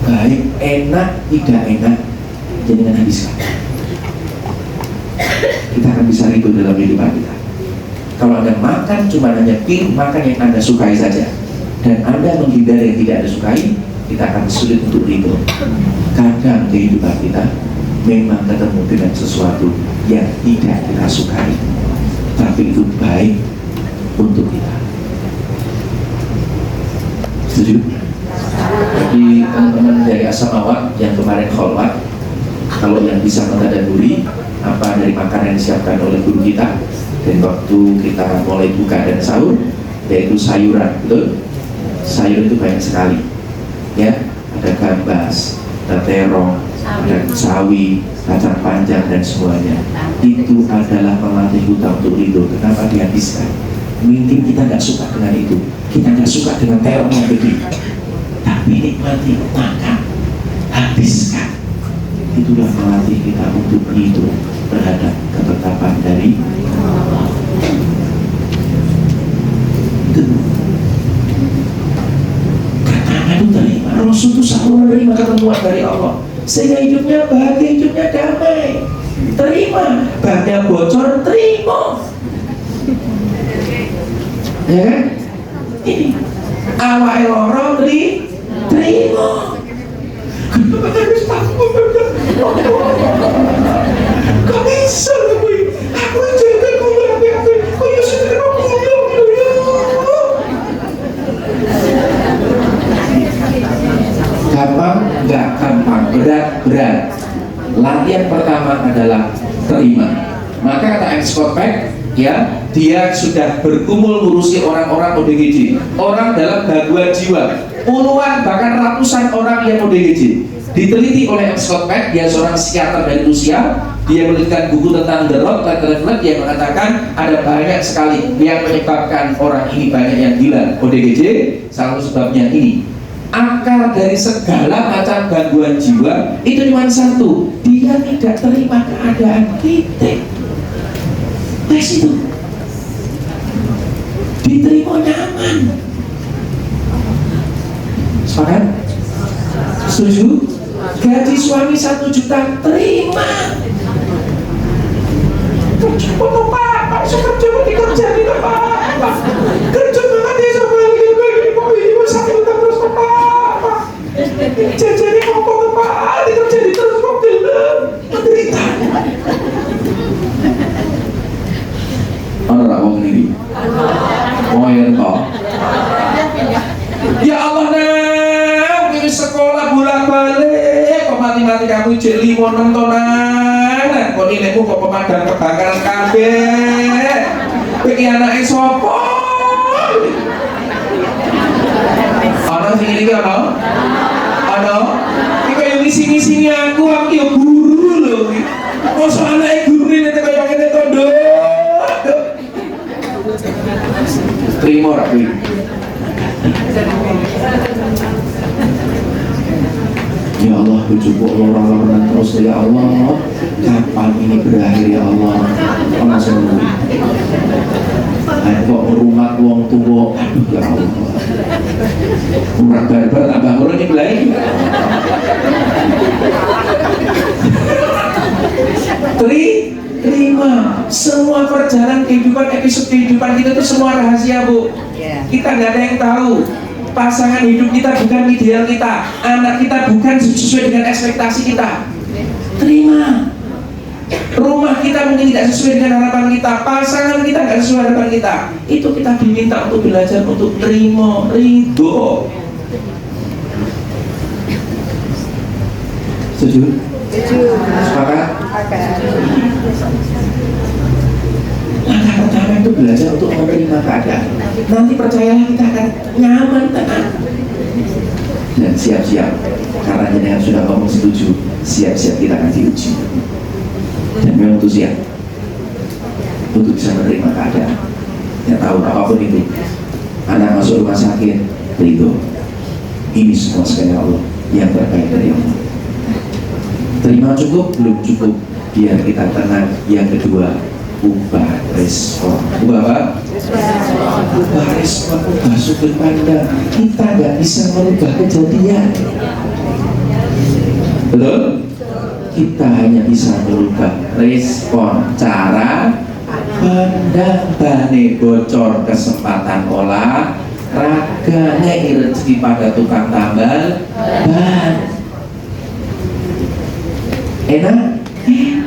Baik, enak, tidak enak, jenengan habiskan. Kita akan bisa ridho dalam kehidupan kita. Kalau Anda makan cuma hanya pilih makan yang Anda sukai saja, dan Anda menghindari yang tidak Anda sukai, kita akan sulit untuk ridho. Kadang kehidupan kita memang ketemu dengan sesuatu yang tidak kita sukai, tapi itu baik untuk kita. Setuju? Jadi teman-teman dari Asamawat yang kemarin kholwat, kalau yang bisa mentadaburi apa dari makanan yang disiapkan oleh guru kita dari waktu kita mulai buka dan sahur, yaitu sayuran, betul? Sayur itu banyak sekali. Ya, ada gambas, ada terong, ada sawi, kacang panjang dan semuanya. Itu adalah pelatih kita untuk ridho. Kenapa dihabiskan? Mungkin kita nggak suka dengan itu, kita nggak suka dengan terong yang gede, tapi nikmati, makan, habiskan. Itulah melatih kita untuk ridho terhadap ketetapan dari Allah. Itu terima. Rasul itu selalu menerima ketentuan dari Allah sehingga hidupnya bahagia, hidupnya damai. Terima. Bannya bocor, terima. Ya kan? Ini awal lorong terima. Kenapa harus takut? Kok bisa gue? Aku jaga gue apa-apa. Kok ya sudah gampang nggak gampang, berat. Latihan pertama adalah terima. Maka kata M. Scott Peck, ya, dia sudah berkumul ngurusi orang-orang ODGJ, orang dalam gangguan jiwa, puluhan bahkan ratusan orang yang ODGJ. Diteliti oleh M. Scott Peck, dia seorang psikiater dari Rusia. Dia menuliskan buku tentang The Road Reflect yang mengatakan ada banyak sekali yang menyebabkan orang ini banyak yang gila ODGJ. Salah satu sebabnya ini, akar dari segala macam gangguan jiwa itu cuma satu, dia tidak terima keadaan kita. Tes itu diterima nyaman. Sepakat? Setuju? Gaji suami 1 juta terima. Kerja apa? Kerja di apa? Kerja banget ya sama lagi mau ini sakit terus apa? Jadi ngomong apa? Kerja di terus kok gelap. Menderita. Ana ra wong niki. Oh ya toh. Ya Allah nang, ini sekolah bolak-balik kok mati-mati kamu jek 5-6 tonan. Kok nilaimu kok pemadam kebakaran kabeh. Kowe iki anake sapa? Ana sing iki ana? Ana? Iki kaya ngisi-ngisini aku ya guru lho iki. Mosok anake guru nek kaya ngene to, Nduk. Terima ora kuwi. Ya Allah, bujuku lorong-lorongan terus ya Allah. Kapan ini berakhir ya Allah? Ana sing ngomong. Kok rumah wong tuwa, aduh ya Allah. Umrah barbar tambah ngono iki lagi. Terima semua perjalanan kehidupan, episode kehidupan kita itu semua rahasia, Bu. Kita nggak ada yang tahu. Pasangan hidup kita bukan ideal kita, anak kita bukan sesuai dengan ekspektasi kita. Terima. Rumah kita mungkin tidak sesuai dengan harapan kita, pasangan kita nggak sesuai harapan kita. Itu kita diminta untuk belajar untuk terima, ridho. Setuju? Sepakat? Langkah pertama itu belajar untuk menerima keadaan. Nanti percayalah kita akan nyaman, tenang. Dan siap-siap, karena jenengan sudah ngomong setuju, siap-siap kita akan diuji. Dan memang itu siap untuk bisa menerima keadaan. Ya tahu apapun itu, anak masuk rumah sakit, ridho. Ini semua sekali Allah yang terbaik dari Allah. Terima cukup, belum cukup, biar kita tenang. Yang kedua, ubah respon. Ubah apa? Ubah respon, ubah sudut pandang. Kita nggak bisa merubah kejadian, betul? Kita hanya bisa merubah respon, cara pandang. Bane bocor kesempatan olah raga, nyai rezeki pada tukang tambal ban. Enak? Enak.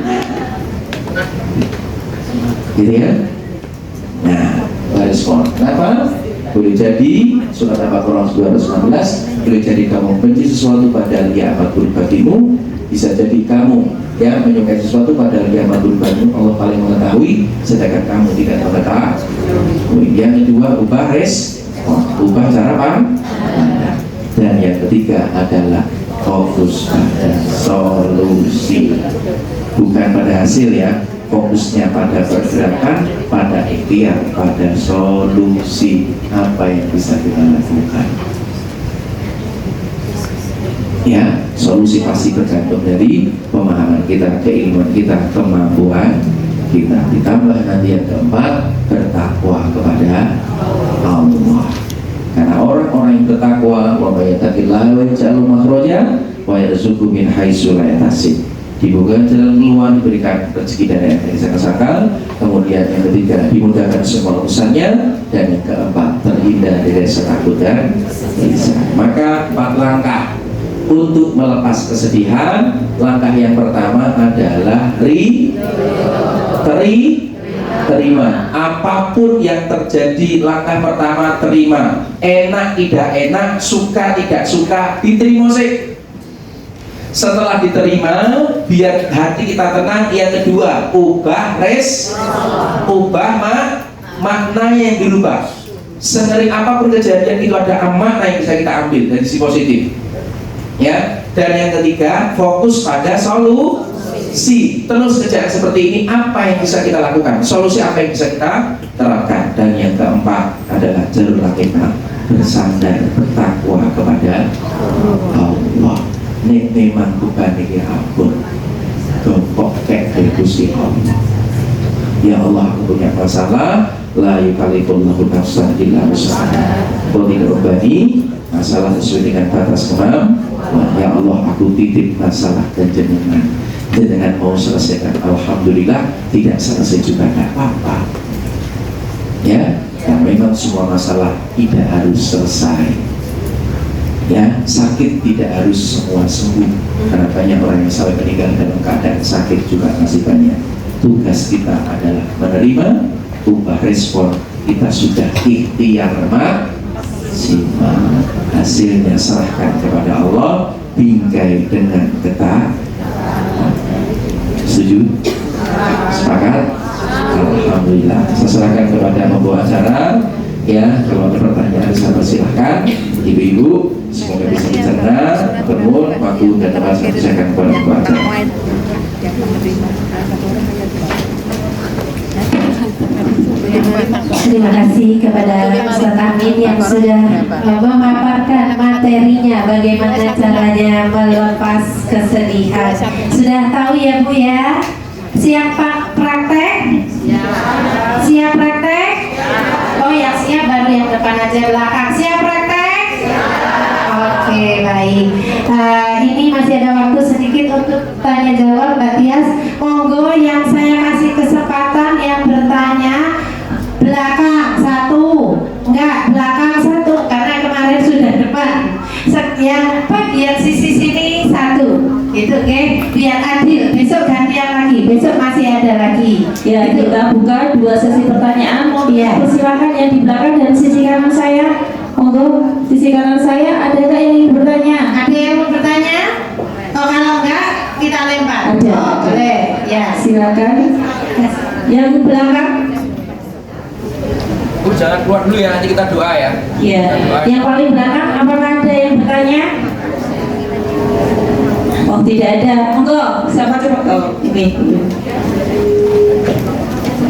Gitu ya. Nah, respon. Kenapa? Boleh jadi surat Al-Baqarah 216, boleh jadi kamu benci sesuatu padahal ia amat buruk bagimu. Bisa jadi kamu yang menyukai sesuatu padahal ia amat buruk bagimu. Allah paling mengetahui, sedangkan kamu tidak mengetahui. Yang kedua, ubah respon, ubah cara pandang. Dan yang ketiga adalah fokus pada solusi, bukan pada hasil ya. Fokusnya pada pergerakan, pada ikhtiar, pada solusi. Apa yang bisa kita lakukan? Ya, solusi pasti tergantung dari pemahaman kita, keilmuan kita, kemampuan kita. Ditambah nanti yang keempat, bertakwa kepada Allah. Karena orang-orang yang bertakwa, wa may yattaqillaha yaj'al makhraja wa yarzuqhu min haitsu la yahtasib. Dibuka jalan keluar, diberikan rezeki dari yang tidak disangka-sangka. Kemudian yang ketiga, dimudahkan semua urusannya. Dan yang keempat, terhindar dari rasa takut dan gelisah. Maka 4 langkah untuk melepas kesedihan. Langkah yang pertama adalah terima. Apapun yang terjadi, langkah pertama terima. Enak tidak enak, suka tidak suka, diterima sih. Setelah diterima, biar hati kita tenang. Yang kedua, ubah makna yang dirubah. Sengering apapun kejadian itu ada makna yang bisa kita ambil dari sisi positif. Ya. Dan yang ketiga, fokus pada solusi. Terus kejar seperti ini, apa yang bisa kita lakukan? Solusi apa yang bisa kita terapkan? Dan yang keempat adalah jalurlah kita bersandar, bertakwa kepada Allah. Nek memang bukan ini ampun dompok kayak Gusti Allah. Ya Allah, aku punya masalah, la yukallifullahu nafsan illa wus'aha. Kau tidak berbani masalah sesuai dengan batas kemampuan. Ya Allah, aku titip masalah dan jenengan mau selesaikan. Alhamdulillah, tidak selesai juga tidak apa-apa. Ya, dan memang semua masalah tidak harus selesai. Ya, sakit tidak harus semua sembuh, karena banyak orang yang sampai meninggal dalam keadaan sakit juga masih banyak. Tugas kita adalah menerima, ubah respon. Kita sudah ikhtiar maksimal, hasilnya serahkan kepada Allah, bingkai dengan ketaatan. Setuju? Sepakat? Alhamdulillah. Saya serahkan kepada pembawa acara. Ya, kalau ada pertanyaan sahabat silahkan. Ibu-ibu, semoga bisa dicerna, bertemu, waktu dan tempat saya silakan kepada pembawa acara. Terima kasih kepada Ustaz Amin yang sudah memaparkan materinya, bagaimana caranya melepas kesedihan. Sudah tahu ya Bu ya? Siap praktek? Siap praktek? Oh yang siap baru yang depan aja, belakang. Siap praktek? Oke, baik. Ini masih ada waktu sedikit untuk tanya jawab, Mbak Tias. Monggo yang saya kasih kesempatan yang bertanya belakang satu, enggak belakang satu karena kemarin sudah depan. Yang bagian sisi sini satu, gitu, oke? Biar adil. Besok gantian lagi. Besok masih ada lagi. Ya, gitu. kita buka 2 sesi pertanyaan. Mau Ya. persilakan yang di belakang dan sisi kanan saya. Monggo, sisi kanan saya ada nggak yang ingin bertanya? Ada yang mau bertanya? Oh, kalau enggak kita lempar. Ada. Oh, boleh. Ya, Silakan. Yang di belakang. Bu, jangan keluar dulu ya, nanti kita doa ya. Ya. Yang paling belakang, apakah ada yang bertanya? Oh, tidak ada. Monggo, siapa coba? Oh, ini.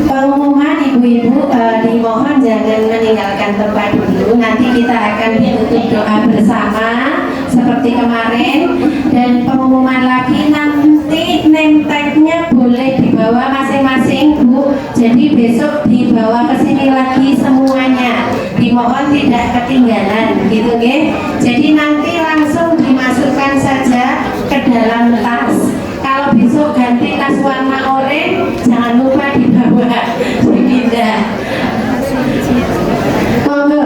Pengumuman ibu-ibu dimohon jangan meninggalkan tempat dulu. Nanti kita akan ditutup doa bersama seperti kemarin. Dan pengumuman lagi, nanti name tag-nya boleh dibawa masing-masing Bu. Jadi besok dibawa ke sini lagi semuanya. Dimohon tidak ketinggalan, gitu ya. Jadi nanti langsung dimasukkan saja ke dalam tas. Kalau besok ganti tas warna oranye, jangan lupa dibawa, dipindah. Monggo,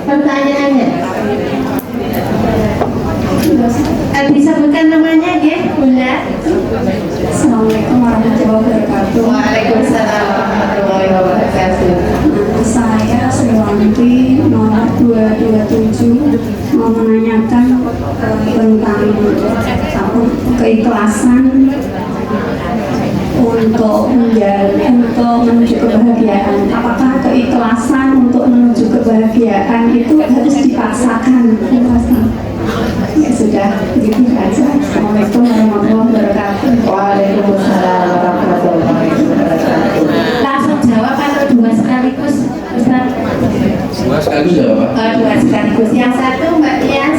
pertanyaannya. Disebutkan namanya, ya, Bunda. Assalamualaikum warahmatullahi wabarakatuh. Waalaikumsalam warahmatullahi wabarakatuh. Saya Suwanti nomor 227 mau menanyakan tentang keikhlasan untuk menuju kebahagiaan. Apakah keikhlasan untuk menuju kebahagiaan itu harus dipaksakan? Ya sudah, gitu aja. Assalamualaikum warahmatullahi wabarakatuh. Waalaikumsalam warahmatullahi wabarakatuh. Langsung jawab atau dua sekaligus, Ustaz? Dua sekaligus ya Pak? Dua sekaligus. Yang satu Mbak Tias.